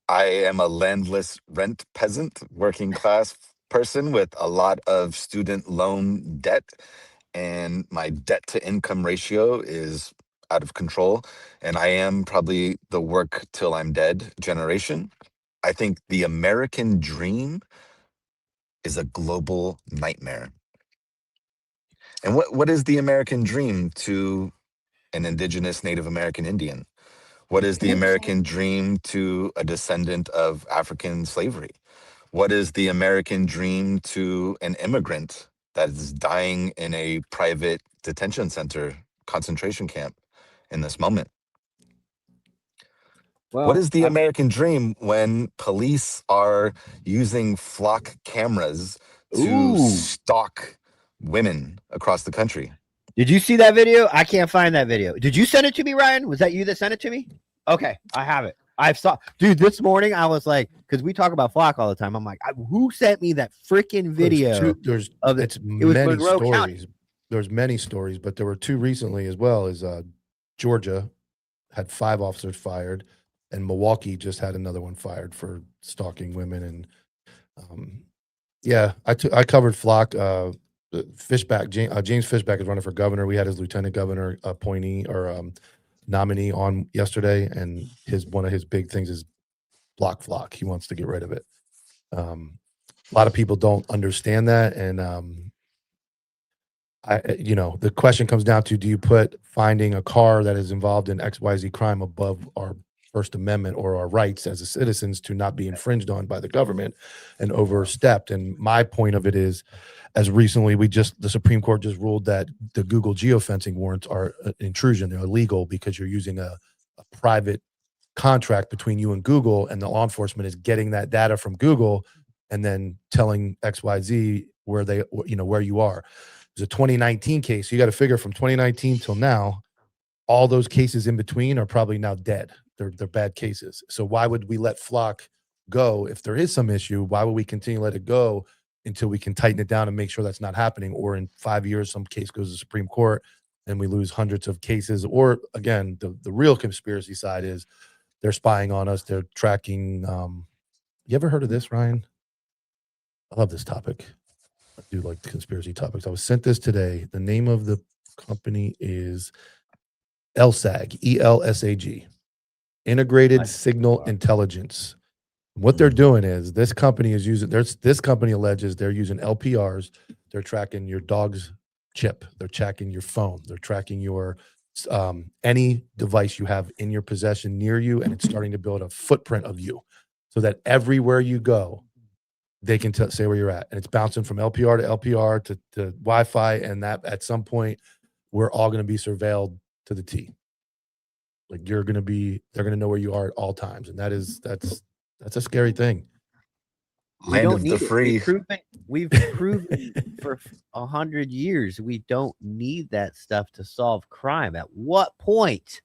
I am a landless rent peasant, working class person with a lot of student loan debt, and my debt to income ratio is out of control. And I am probably the work till I'm dead generation. I think the American dream is a global nightmare. And what is the American dream to an indigenous Native American Indian? What is the American dream to a descendant of African slavery? What is the American dream to an immigrant that is dying in a private detention center concentration camp in this moment? Well, what is the American dream when police are using flock cameras to stalk women across the country? Did you see that video? I can't find that video. Did you send it to me, Ryan? Was that you that sent it to me? Okay, I have it. Dude, this morning I was like, because we talk about flock all the time. I'm like, who sent me that freaking video? There's many stories. There's many stories, but there were two recently as well. Is Georgia had 5 officers fired, and Milwaukee just had another one fired for stalking women. And I covered flock. Fishback, James Fishback is running for governor. We had his lieutenant governor appointee or nominee on yesterday, and one of his big things is block flock. He wants to get rid of it. A lot of people don't understand that, and the question comes down to: do you put finding a car that is involved in XYZ crime above our First Amendment or our rights as citizens to not be infringed on by the government and overstepped. And my point of it is, as recently the Supreme Court just ruled that the Google geofencing warrants are an intrusion. They're illegal because you're using a private contract between you and Google, and the law enforcement is getting that data from Google and then telling XYZ where you are. There's a 2019 case. You got to figure from 2019 till now, all those cases in between are probably now dead. They're bad cases. So why would we let Flock go if there is some issue? Why would we continue to let it go until we can tighten it down and make sure that's not happening? Or in 5 years, some case goes to the Supreme Court and we lose hundreds of cases. Or again, the real conspiracy side is they're spying on us. They're tracking. You ever heard of this, Ryan? I love this topic. I do like the conspiracy topics. I was sent this today. The name of the company is ELSAG, ELSAG, Integrated Signal Intelligence. What they're doing is this company alleges they're using LPRs. They're tracking your dog's chip. They're tracking your phone. They're tracking your any device you have in your possession near you, and it's starting to build a footprint of you so that everywhere you go, they can say where you're at. And it's bouncing from LPR to LPR to Wi-Fi, and that at some point, we're all going to be surveilled to the T. Like they're going to know where you are at all times. And that's a scary thing. We don't need it. We've proven for 100 years we don't need that stuff to solve crime. At what point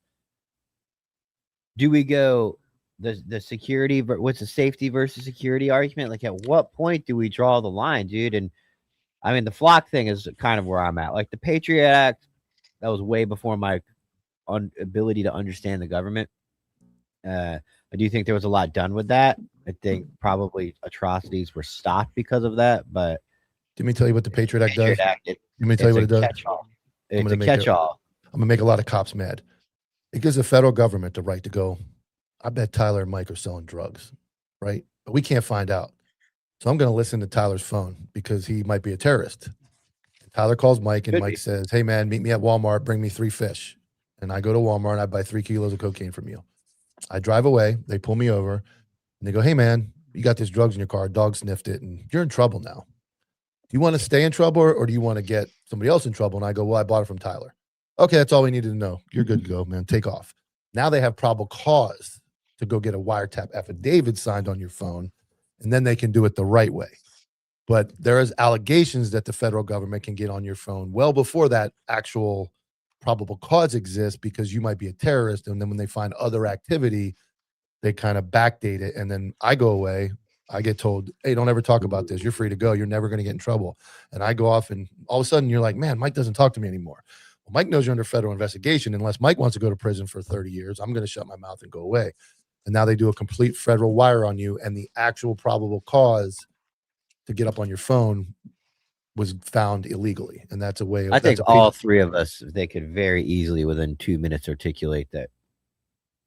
do we go the security? What's the safety versus security argument? Like, at what point do we draw the line, dude? And I mean, the Flock thing is kind of where I'm at. Like the Patriot Act, that was way before my ability to understand the government. I do think there was a lot done with that. I think probably atrocities were stopped because of that. But let me tell you what the Patriot Act does. Let me tell you what it does. Catch-all. It's a catch-all. I'm gonna make a lot of cops mad. It gives the federal government the right to go, I bet Tyler and Mike are selling drugs, right? But we can't find out. So I'm gonna listen to Tyler's phone because he might be a terrorist. Tyler calls Mike and Mike says, hey man, meet me at Walmart, bring me 3 fish. And I go to Walmart and I buy 3 kilos of cocaine from you. I drive away, they pull me over, and they go, hey man, you got this drugs in your car, dog sniffed it, and you're in trouble now. Do you want to stay in trouble or do you want to get somebody else in trouble? And I go, well, I bought it from Tyler. Okay, that's all we needed to know. You're good to go, man. Take off. Now they have probable cause to go get a wiretap affidavit signed on your phone, and then they can do it the right way. But there is allegations that the federal government can get on your phone well before that actual probable cause exists because you might be a terrorist. And then when they find other activity, they kind of backdate it. And then I go away. I get told, hey, don't ever talk about this. You're free to go. You're never going to get in trouble. And I go off and all of a sudden you're like, man, Mike doesn't talk to me anymore. Well, Mike knows you're under federal investigation. Unless Mike wants to go to prison for 30 years, I'm going to shut my mouth and go away. And now they do a complete federal wire on you. And the actual probable cause to get up on your phone was found illegally. And that's a way. I think all three of us, they could very easily within 2 minutes articulate that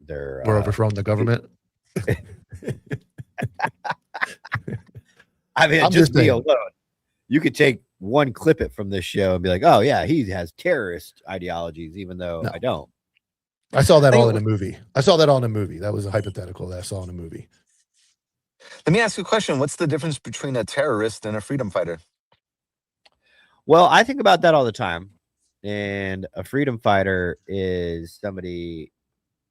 we're overthrowing the government. I mean, just me alone. You could take one clip it from this show and be like, oh yeah, he has terrorist ideologies, even though I don't. I saw that all in a movie. That was a hypothetical that I saw in a movie. Let me ask you a question. What's the difference between a terrorist and a freedom fighter? Well, I think about that all the time. And a freedom fighter is somebody,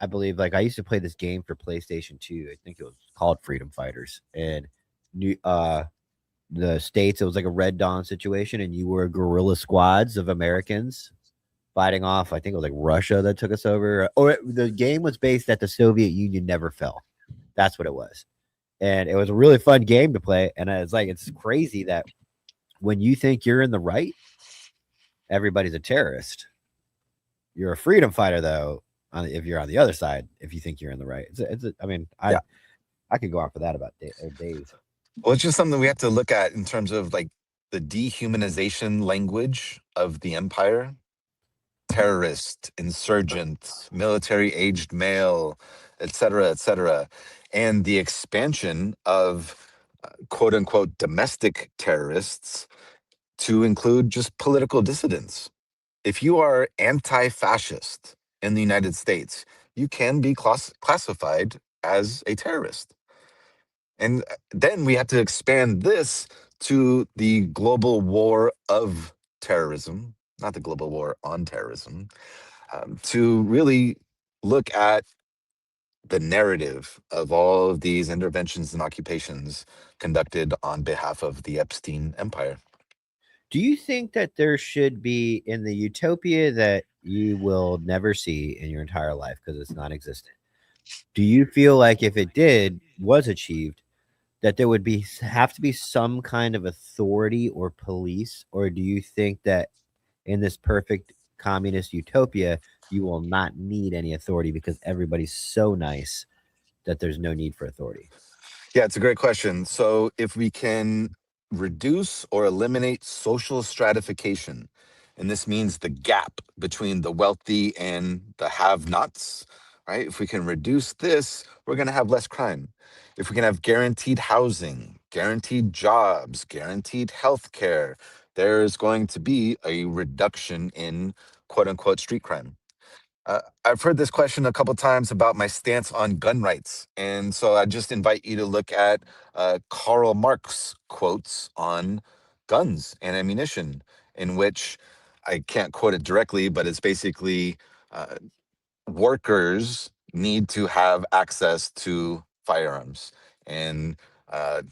I believe, like I used to play this game for PlayStation 2. I think it was called Freedom Fighters. And the States, it was like a Red Dawn situation, and you were guerrilla squads of Americans fighting off, I think it was like Russia that took us over. Or the game was based that the Soviet Union never fell. That's what it was. And it was a really fun game to play. And it's like, it's crazy that when you think you're in the right, everybody's a terrorist. You're a freedom fighter, though, if you're on the other side, if you think you're in the right. I could go on for that about days. Well, it's just something we have to look at in terms of like the dehumanization language of the empire. Terrorist, insurgent, military-aged male, et cetera, and the expansion of quote-unquote domestic terrorists to include just political dissidents. If you are anti-fascist in the United States, you can be classified as a terrorist. And then we have to expand this to the global war of terrorism, not the global war on terrorism, to really look at the narrative of all of these interventions and occupations conducted on behalf of the Epstein empire. Do you think that there should be in the utopia that you will never see in your entire life because it's non-existent? Do you feel like if it was achieved, that there would have to be some kind of authority or police, or do you think that in this perfect communist utopia, you will not need any authority because everybody's so nice that there's no need for authority? Yeah, it's a great question. So if we can reduce or eliminate social stratification, and this means the gap between the wealthy and the have-nots, right? If we can reduce this, we're going to have less crime. If we can have guaranteed housing, guaranteed jobs, guaranteed health care, there's going to be a reduction in quote unquote street crime. I've heard this question a couple times about my stance on gun rights. And so I just invite you to look at Karl Marx quotes on guns and ammunition, in which I can't quote it directly, but it's basically workers need to have access to firearms and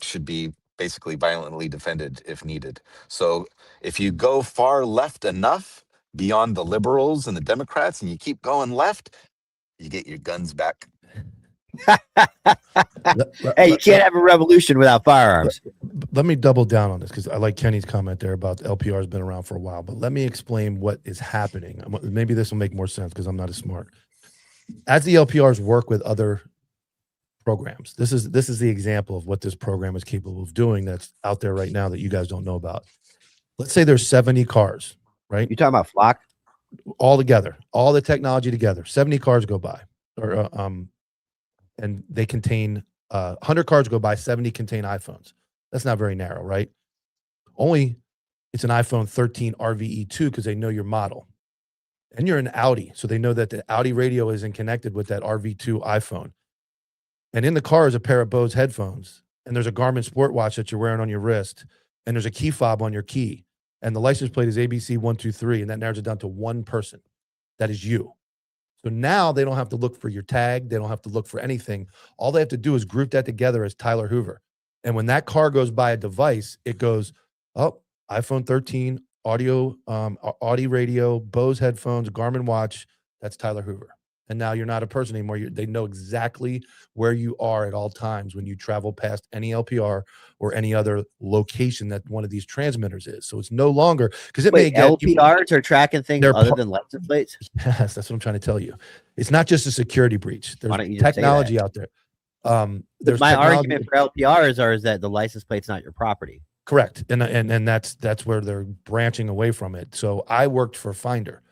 should be basically violently defended if needed. So if you go far left enough beyond the liberals and the Democrats and you keep going left, you get your guns back. Hey, you can't have a revolution without firearms. Let me double down on this because I like Kenny's comment there about LPR has been around for a while, but let me explain what is happening. Maybe this will make more sense because I'm not as smart. As the LPRs work with other programs, this is the example of what this program is capable of doing that's out there right now that you guys don't know about. Let's say there's 70 cars, right? You talking about Flock? All together, all the technology together, 70 cars go by, or and they contain 100 cars go by, 70 contain iPhones. That's not very narrow, right? Only it's an iPhone 13 RVE2 because they know your model. And you're an Audi, so they know that the Audi radio isn't connected with that RV2 iPhone. And in the car is a pair of Bose headphones, and there's a Garmin sport watch that you're wearing on your wrist, and there's a key fob on your key, and the license plate is ABC123, and that narrows it down to one person. That is you. So now they don't have to look for your tag. They don't have to look for anything. All they have to do is group that together as Tyler Hoover. And when that car goes by a device, it goes, oh, iPhone 13, audio, Audi radio, Bose headphones, Garmin watch. That's Tyler Hoover. And now you're not a person anymore. They know exactly where you are at all times when you travel past any LPR or any other location that one of these transmitters is. So it's no longer because it may get LPRs are tracking things other than license plates. Yes, that's what I'm trying to tell you. It's not just a security breach. There's technology out there. There's my argument for LPRs is that the license plate's not your property. Correct, and that's where they're branching away from it. So I worked for Finder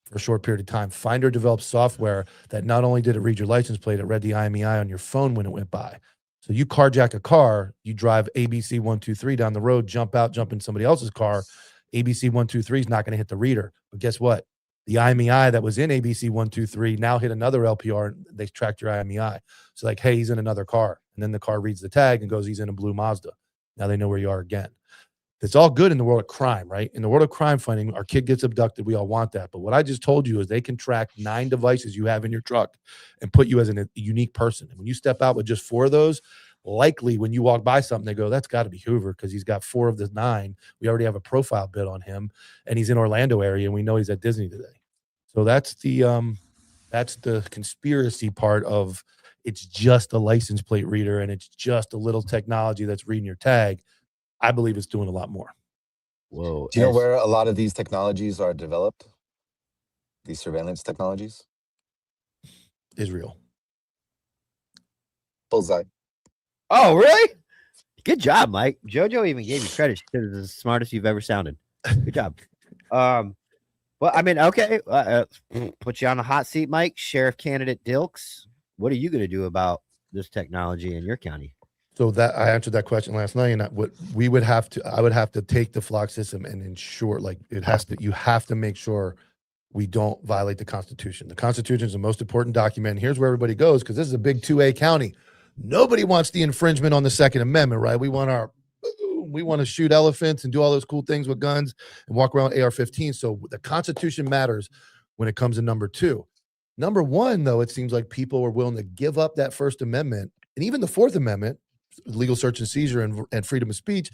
for a short period of time. Finder developed software that not only did it read your license plate, it read the IMEI on your phone when it went by. So you carjack a car, you drive ABC 123 down the road, jump in somebody else's car. ABC 123 is not going to hit the reader. But guess what? The IMEI that was in ABC 123 now hit another LPR and they tracked your IMEI. So like, hey, he's in another car. And then the car reads the tag and goes, he's in a blue Mazda. Now they know where you are again. It's all good in the world of crime, right? In the world of crime fighting, our kid gets abducted. We all want that. But what I just told you is they can track 9 devices you have in your truck and put you as a unique person. And when you step out with just 4 of those, likely when you walk by something, they go, that's got to be Hoover because he's got 4 of the 9. We already have a profile bid on him, and he's in Orlando area, and we know he's at Disney today. So that's the conspiracy part of it's just a license plate reader and it's just a little technology that's reading your tag. I believe it's doing a lot more. Whoa. Do you know where a lot of these technologies are developed? These surveillance technologies? Israel. Bullseye. Oh, really? Good job, Mike. JoJo even gave you credit. She said it's the smartest you've ever sounded. Good job. Well, I mean, okay. Put you on the hot seat, Mike. Sheriff candidate Dilks. What are you going to do about this technology in your county? So that I answered that question last night, and I would have to take the Flock system and ensure, like, you have to make sure we don't violate the Constitution. The Constitution is the most important document. And here's where everybody goes, because this is a big 2A county. Nobody wants the infringement on the Second Amendment, right? We want to shoot elephants and do all those cool things with guns and walk around AR-15. So the Constitution matters when it comes to number 2. Number 1, though, it seems like people are willing to give up that First Amendment and even the Fourth Amendment, legal search and seizure and freedom of speech,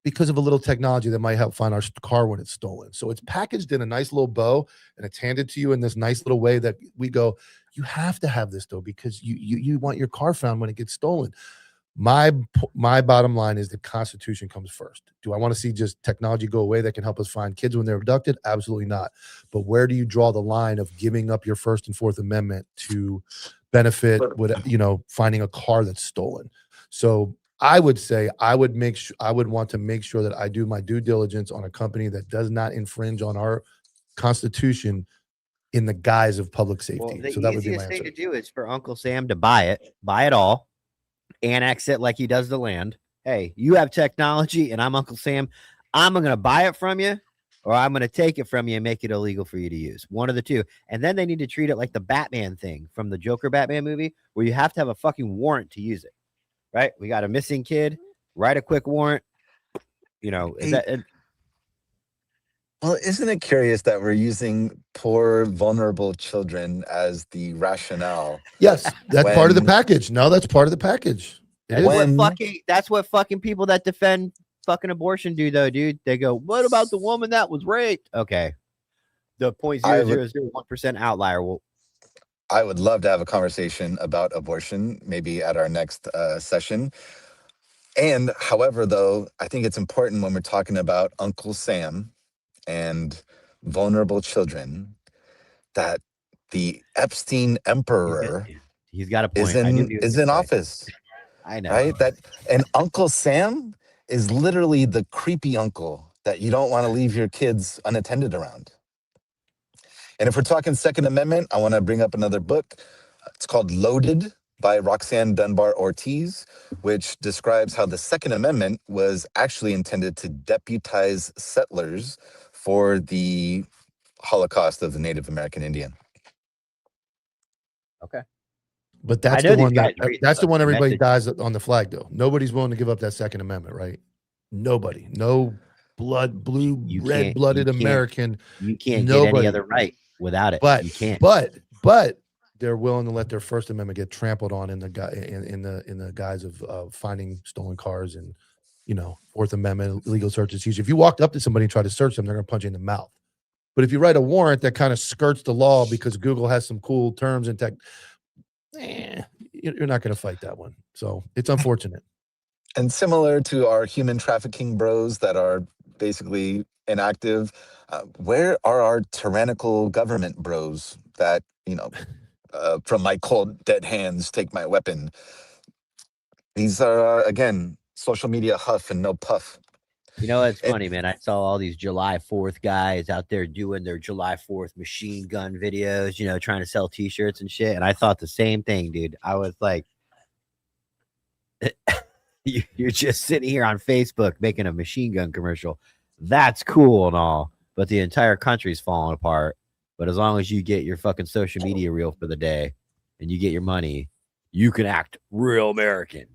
because of a little technology that might help find our car when it's stolen. So it's packaged in a nice little bow and it's handed to you in this nice little way that we go, you have to have this though, because you want your car found when it gets stolen. My bottom line is the Constitution comes first. Do I want to see just technology go away that can help us find kids when they're abducted? Absolutely not. But where do you draw the line of giving up your First and Fourth Amendment to benefit with, finding a car that's stolen? So I would say I would want to make sure that I do my due diligence on a company that does not infringe on our Constitution in the guise of public safety. Well, the so that would be my easiest thing answer. to do is for Uncle Sam to buy it all, annex it like he does the land. Hey, you have technology and I'm Uncle Sam. I'm going to buy it from you, or I'm going to take it from you and make it illegal for you to use. One of the two. And then they need to treat it like the Batman thing from the Joker Batman movie, where you have to have a fucking warrant to use it. Right? We got a missing kid, write a quick warrant. Well, isn't it curious that we're using poor, vulnerable children as the rationale? Yes, that's part of the package. No, that's part of the package. That's what fucking people that defend fucking abortion do, though, dude. They go, what about the woman that was raped? Okay. The 0.0001% outlier will. I would love to have a conversation about abortion, maybe at our next session. And however, though, I think it's important when we're talking about Uncle Sam and vulnerable children that the Epstein emperor he's got a point. is in office. I know. Right? And Uncle Sam is literally the creepy uncle that you don't want to leave your kids unattended around. And if we're talking Second Amendment, I want to bring up another book. It's called Loaded by Roxanne Dunbar Ortiz, which describes how the Second Amendment was actually intended to deputize settlers for the Holocaust of the Native American Indian. Okay. But that's the one that's the one everybody dies on the flag, though. Nobody's willing to give up that Second Amendment, right? Nobody. No red-blooded American. You can't get any other right without it. But you can't. But they're willing to let their First Amendment get trampled on in the guise of finding stolen cars and Fourth Amendment legal search and seizure. If you walked up to somebody and tried to search them, they're going to punch you in the mouth. But if you write a warrant that kind of skirts the law because Google has some cool terms and tech, you're not going to fight that one. So it's unfortunate. And similar to our human trafficking bros that are basically inactive, where are our tyrannical government bros that, from my cold, dead hands, take my weapon? These are, again, social media huff and no puff. It's funny, man. I saw all these July 4th guys out there doing their July 4th machine gun videos, trying to sell t-shirts and shit. And I thought the same thing, dude. I was like, you're just sitting here on Facebook making a machine gun commercial. That's cool and all, but the entire country's falling apart. But as long as you get your fucking social media reel for the day and you get your money, you can act real American.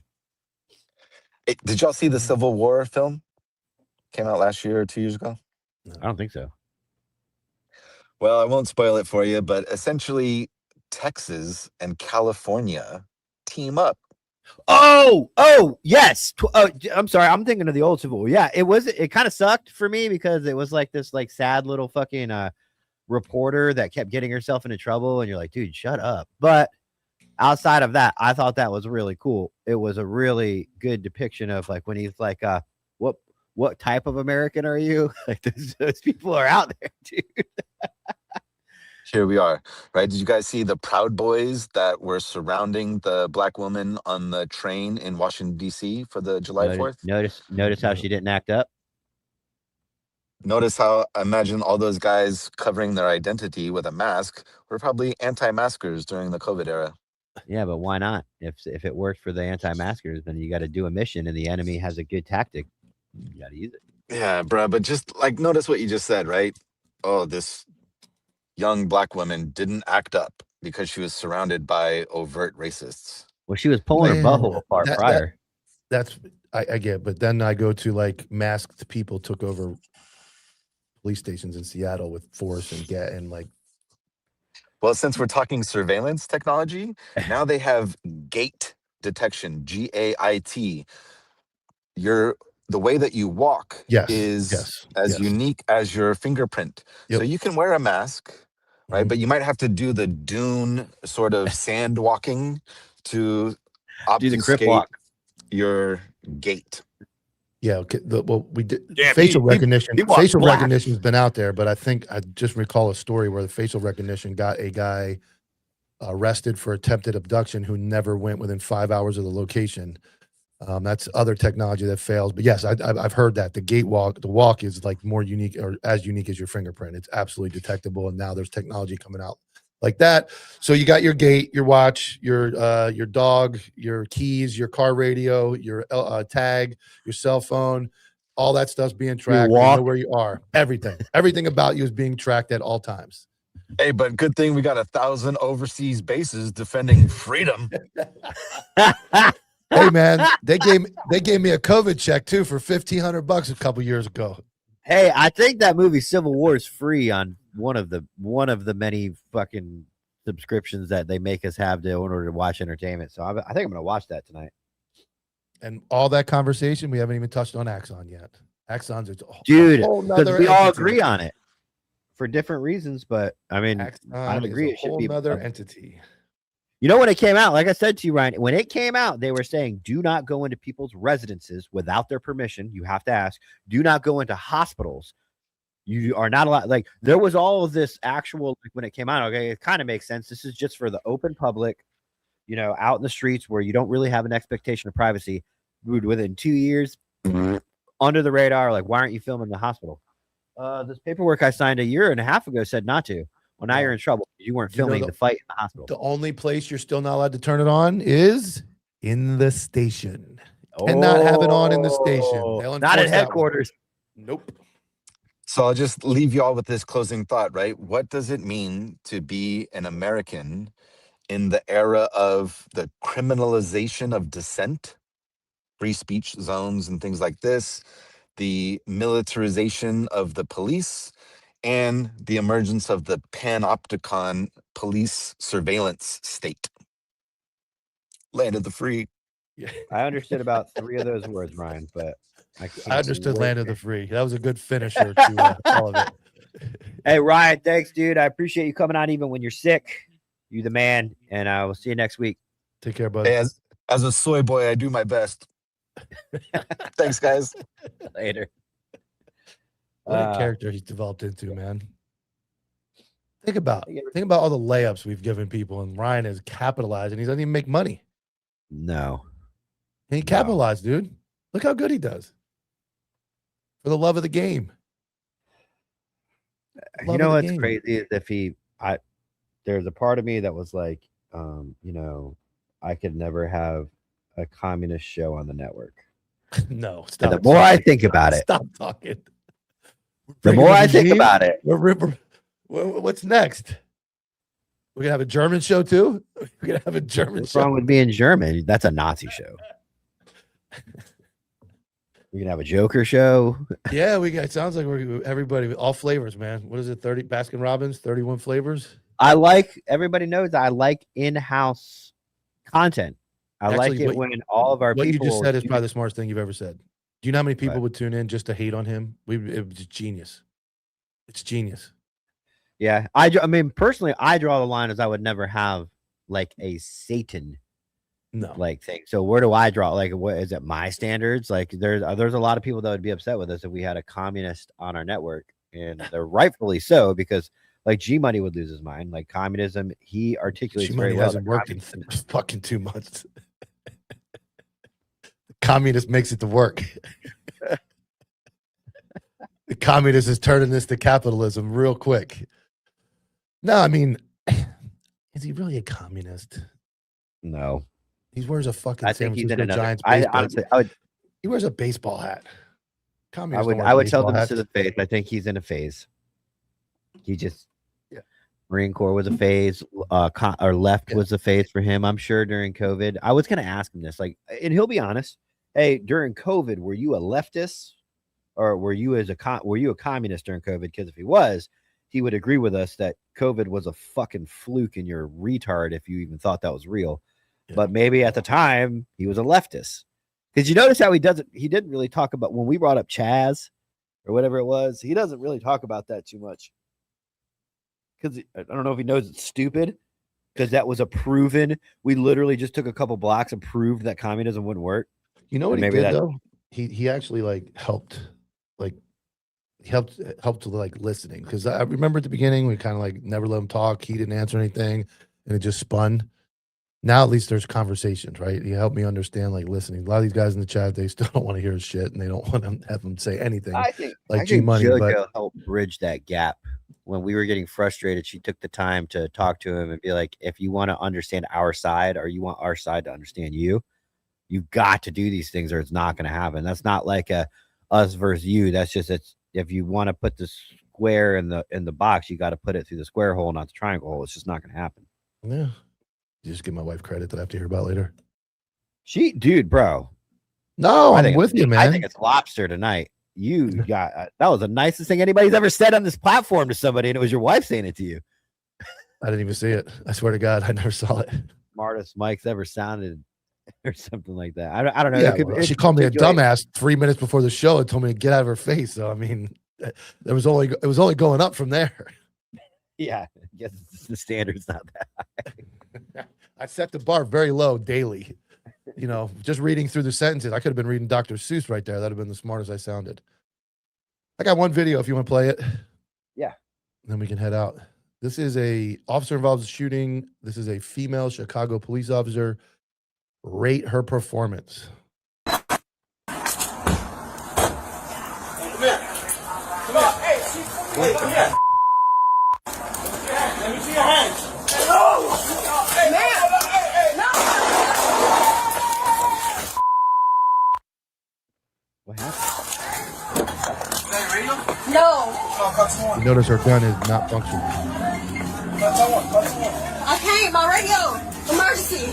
Hey, did y'all see the Civil War film? Came out last year or 2 years ago? I don't think so. Well, I won't spoil it for you, but essentially Texas and California team up. Oh, yes. I'm sorry. I'm thinking of the old Civil War. Yeah, it kind of sucked for me because it was like this sad little fucking reporter that kept getting herself into trouble. And you're like, dude, shut up. But outside of that, I thought that was really cool. It was a really good depiction of like when he's like, what type of American are you? Like those people are out there, dude. Here we are, right? Did you guys see the Proud Boys that were surrounding the black woman on the train in Washington, D.C. for the July 4th? Notice how she didn't act up? Notice how, imagine all those guys covering their identity with a mask were probably anti-maskers during the COVID era. Yeah, but why not? If it worked for the anti-maskers, then you got to do a mission and the enemy has a good tactic. You got to use it. Yeah, bro, but just like notice what you just said, right? Oh, this young black woman didn't act up because she was surrounded by overt racists. Well, she was pulling her butthole apart prior. I get, but then I go to like masked people took over police stations in Seattle with force and like. Well, since we're talking surveillance technology, now they have gait detection, GAIT. The way that you walk is as unique as your fingerprint. So you can wear a mask, right? But you might have to do the dune sort of sand walking to obfuscate your gait. Yeah, okay. We did facial recognition. Facial recognition has been out there, but I think I just recall a story where the facial recognition got a guy arrested for attempted abduction who never went within 5 hours of the location. That's other technology that fails. But yes, I've heard that the walk is like more unique or as unique as your fingerprint. It's absolutely detectable, and now there's technology coming out like that. So you got your gait, your watch, your dog, your keys, your car radio, your tag, your cell phone, all that stuff's being tracked. You know where you are. Everything about you is being tracked at all times. Hey, but good thing we got 1,000 overseas bases defending freedom. Hey man, they gave me a COVID check too for $1,500 a couple years ago. Hey, I think that movie Civil War is free on one of the many fucking subscriptions that they make us have in order to watch entertainment. So I think I'm gonna watch that tonight. And all that conversation, we haven't even touched on Axon yet. Axon's dude, because we all agree on it for different reasons. But I mean, I agree it should be another entity. You know, when it came out, like I said to you, Ryan, when it came out, they were saying, do not go into people's residences without their permission. You have to ask. Do not go into hospitals. You are not allowed. Like, there was all of this actual, like, when it came out, okay, it kind of makes sense. This is just for the open public, you know, out in the streets where you don't really have an expectation of privacy. Dude, within 2 years, under the radar, like, why aren't you filming the hospital? This paperwork I signed 1.5 years ago said not to. Well, now you're in trouble. You weren't filming the fight in the hospital. The only place you're still not allowed to turn it on is in the station. Cannot have it on in the station. Not at headquarters. Nope. So I'll just leave you all with this closing thought, right? What does it mean to be an American in the era of the criminalization of dissent, free speech zones and things like this, the militarization of the police, and the emergence of the panopticon police surveillance state? Land of the free. Yeah. I understood about 3 of those words, Ryan, but I understood land of the free. That was a good finisher to all of it. Hey, Ryan, thanks, dude. I appreciate you coming on even when you're sick. You the man, and I will see you next week. Take care, buddy. Hey, as a soy boy, I do my best. Thanks, guys. Later. What a character he's developed into, man. Think about all the layups we've given people, and Ryan has capitalized, and he doesn't even make money. No. And he capitalized, dude. Look how good he does. For the love of the game. You know what's crazy is there's a part of me that was like, you know, I could never have a communist show on the network. No, stop. And the more I think about it, stop talking. The more I think about it, what's next? We're gonna have a German show too. We're gonna have a German What's show. wrong with being German? That's a Nazi show. We're gonna have a Joker show. Yeah, we got. It sounds like we're everybody, all flavors, man. What is it? 30 Baskin Robbins, 31 flavors. Everybody knows I like in-house content. I like it when all of our people. What you just said is do probably the smartest thing you've ever said. Do you know how many people would tune in just to hate on him? It was genius. It's genius. Yeah, I mean, personally, I draw the line as I would never have like a Satan, like thing. So where do I draw? Like, what is it? My standards? Like, there's a lot of people that would be upset with us if we had a communist on our network, and they're rightfully so, because like G Money would lose his mind. Like communism, he articulates G very Money well. hasn't worked in fucking 2 months. The communist makes it to work. The communist is turning this to capitalism real quick. No, I mean, is he really a communist? No. He wears a fucking I think he's in another. Giants Honestly, he wears a baseball hat. I would tell them to the face. I think he's in a phase. He just, Marine Corps was a phase. Or left was a phase for him, I'm sure, during COVID. I was going to ask him this, like, and he'll be honest. Hey, during COVID, were you a leftist, or were you a communist during COVID? Because if he was, he would agree with us that COVID was a fucking fluke and you're a retard if you even thought that was real. Yeah. But maybe at the time he was a leftist. Because you notice how he didn't really talk about when we brought up Chaz or whatever it was. He doesn't really talk about that too much. Because I don't know if he knows it's stupid, because that was we literally just took a couple blocks and proved that communism wouldn't work. You know what he did though? He actually helped to listening, because I remember at the beginning we kind of never let him talk. He didn't answer anything and it just spun. Now at least there's conversations, right? He helped me understand listening. A lot of these guys in the chat, they still don't want to hear his shit and they don't want to have him say anything. I think JoJo helped bridge that gap. When we were getting frustrated, she took the time to talk to him and be like, if you want to understand our side, or you want our side to understand you've got to do these things or it's not going to happen. That's not like a us versus you. That's just if you want to put the square in the box, you got to put it through the square hole, not the triangle hole. It's just not going to happen. Yeah. You just give my wife credit that I have to hear about later. Dude, bro. No, I'm with you, man. I think it's lobster tonight. You got that was the nicest thing anybody's ever said on this platform to somebody, and it was your wife saying it to you. I didn't even see it. I swear to God, I never saw it. Smartest Mike's ever sounded, or something like that. I don't know. Yeah, she called me a dumbass 3 minutes before the show and told me to get out of her face. So I mean, it was only going up from there. Yeah, I guess the standard's not that high. I set the bar very low daily. Just reading through the sentences, I could have been reading Dr. Seuss right there. That'd have been the smartest I sounded. I got one video if you want to play it. Yeah. Then we can head out. This is a officer involved in shooting. This is a female Chicago police officer. Rate her performance. Come here. Hey, come here. Let me see your hands. No! Hey, man! What happened? Is that radio? No. You notice her gun is not functioning. I can't. My radio. Emergency.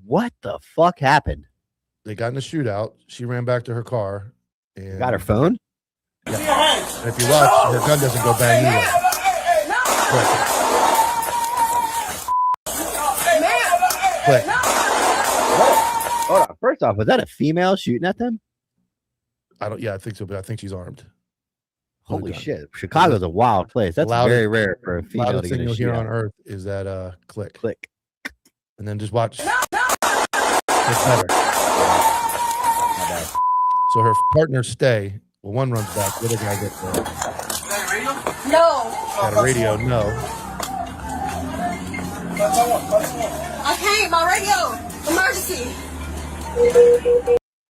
What the fuck happened? They got in a shootout. She ran back to her car. And got her phone? Yeah. And if you watch, her gun doesn't go bang either. Click. Hold on. First off, was that a female shooting at them? I think so, but I think she's armed. Holy shit. Chicago's a wild place. That's very rare for a female to get a here shootout. on earth is that click. Click. And then just watch. It's better. So her partner stay. Well, one runs back. The other guy gets there. No. Got a radio. No. I can't. My radio. Emergency.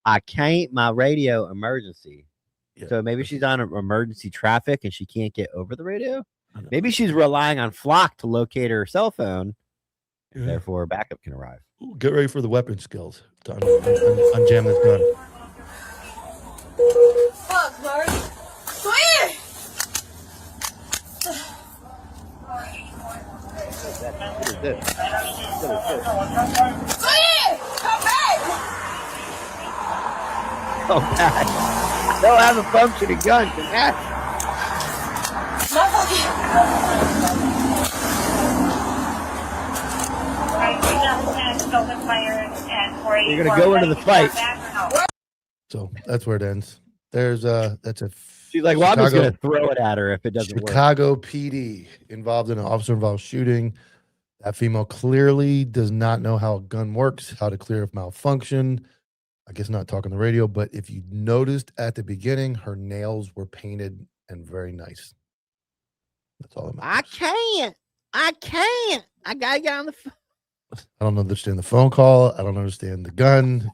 I can't. My radio emergency. Yeah. So maybe she's on emergency traffic and she can't get over the radio. Maybe she's relying on Flock to locate her cell phone. And therefore, backup can arrive. Ooh, get ready for the weapon skills. To unjam this gun. Fuck, Marty. Come here. What is this? Come here. Come back. Oh, God. They'll have a functioning gun. You're gonna go into the fight. So that's where it ends. There's that's a. She's like, well, I'm just gonna throw it at her if it doesn't work. Chicago PD involved in an officer-involved shooting. That female clearly does not know how a gun works, how to clear a malfunction. I guess not talking the radio, but if you noticed at the beginning, her nails were painted and very nice. That's all. I can't. I gotta get on the phone. I don't understand the phone call. I don't understand the gun.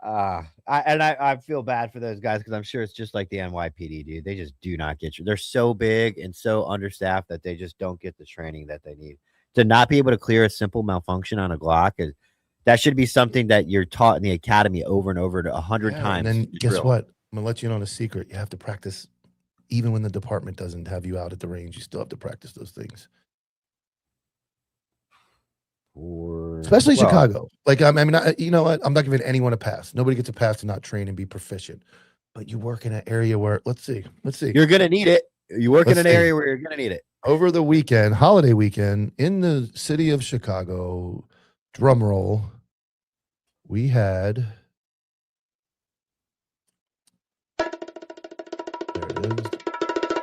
I feel bad for those guys because I'm sure it's just like the NYPD, dude. They just do not get you. They're so big and so understaffed that they just don't get the training that they need. To not be able to clear a simple malfunction on a Glock that should be something that you're taught in the academy over and over 100 times. And then guess what? I'm gonna let you in on a secret. You have to practice even when the department doesn't have you out at the range, you still have to practice those things. Especially Chicago. Like, you know what? I'm not giving anyone a pass. Nobody gets a pass to not train and be proficient. But you work in an area where, let's see. You're going to need it. You work in an area where you're going to need it. Over the weekend, holiday weekend, in the city of Chicago, drum roll, we had, there it is,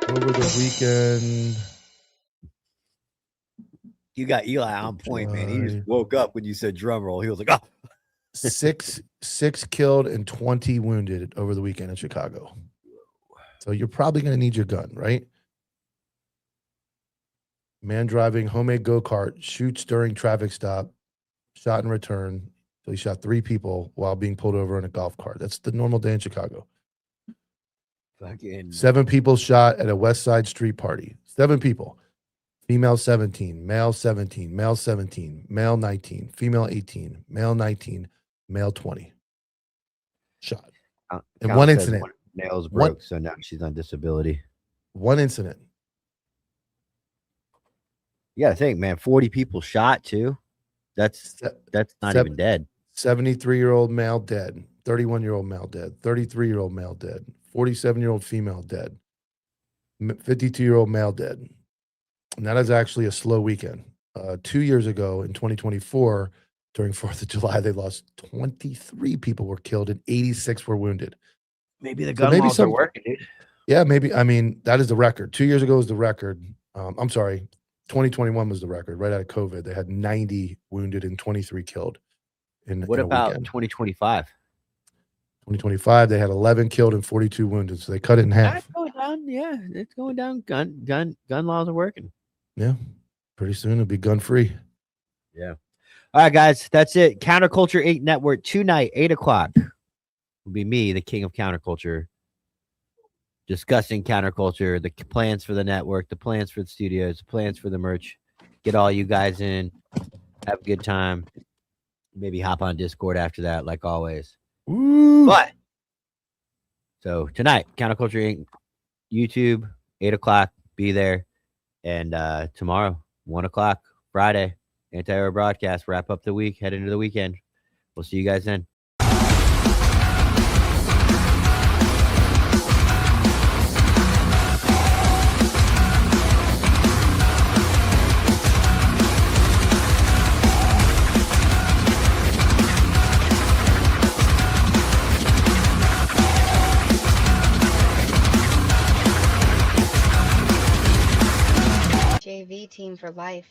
over the weekend. You got Eli on point, man. He just woke up when you said drum roll. He was like, oh. Six killed and 20 wounded over the weekend in Chicago. So you're probably going to need your gun, right? Man driving homemade go-kart, shoots during traffic stop, shot in return. So he shot 3 people while being pulled over in a golf cart. That's the normal day in Chicago. Fucking 7 people shot at a West Side street party. 7 people. Female 17, male 17, male 17, male 19, female 18, male 19, male 20. Shot. In one incident. Nails broke, so now she's on disability. One incident. You got to think, man, 40 people shot too. That's not even dead. 73-year-old male dead. 31-year-old male dead. 33-year-old male dead. 47-year-old female dead. 52-year-old male dead. And that is actually a slow weekend. 2 years ago in 2024, during 4th of July, they lost 23 people were killed and 86 were wounded. Maybe the gun laws are working, dude. Yeah, maybe. I mean, that is the record. 2 years ago was the record. I'm sorry. 2021 was the record. Right out of COVID, they had 90 wounded and 23 killed. What about 2025? 2025, they had 11 killed and 42 wounded. So they cut it in half. That's going down. Yeah, it's going down. Gun laws are working. Yeah. Pretty soon it'll be gun free. Yeah. All right, guys. That's it. Counterculture 8 Network tonight, 8 o'clock. Will be me, the king of counterculture, discussing counterculture, the plans for the network, the plans for the studios, the plans for the merch. Get all you guys in. Have a good time. Maybe hop on Discord after that, like always. Woo. But so tonight, Counterculture 8 YouTube, 8 o'clock. Be there. And tomorrow, 1 o'clock, Friday, Anti-Hero broadcast. Wrap up the week, head into the weekend. We'll see you guys then. JV team for life.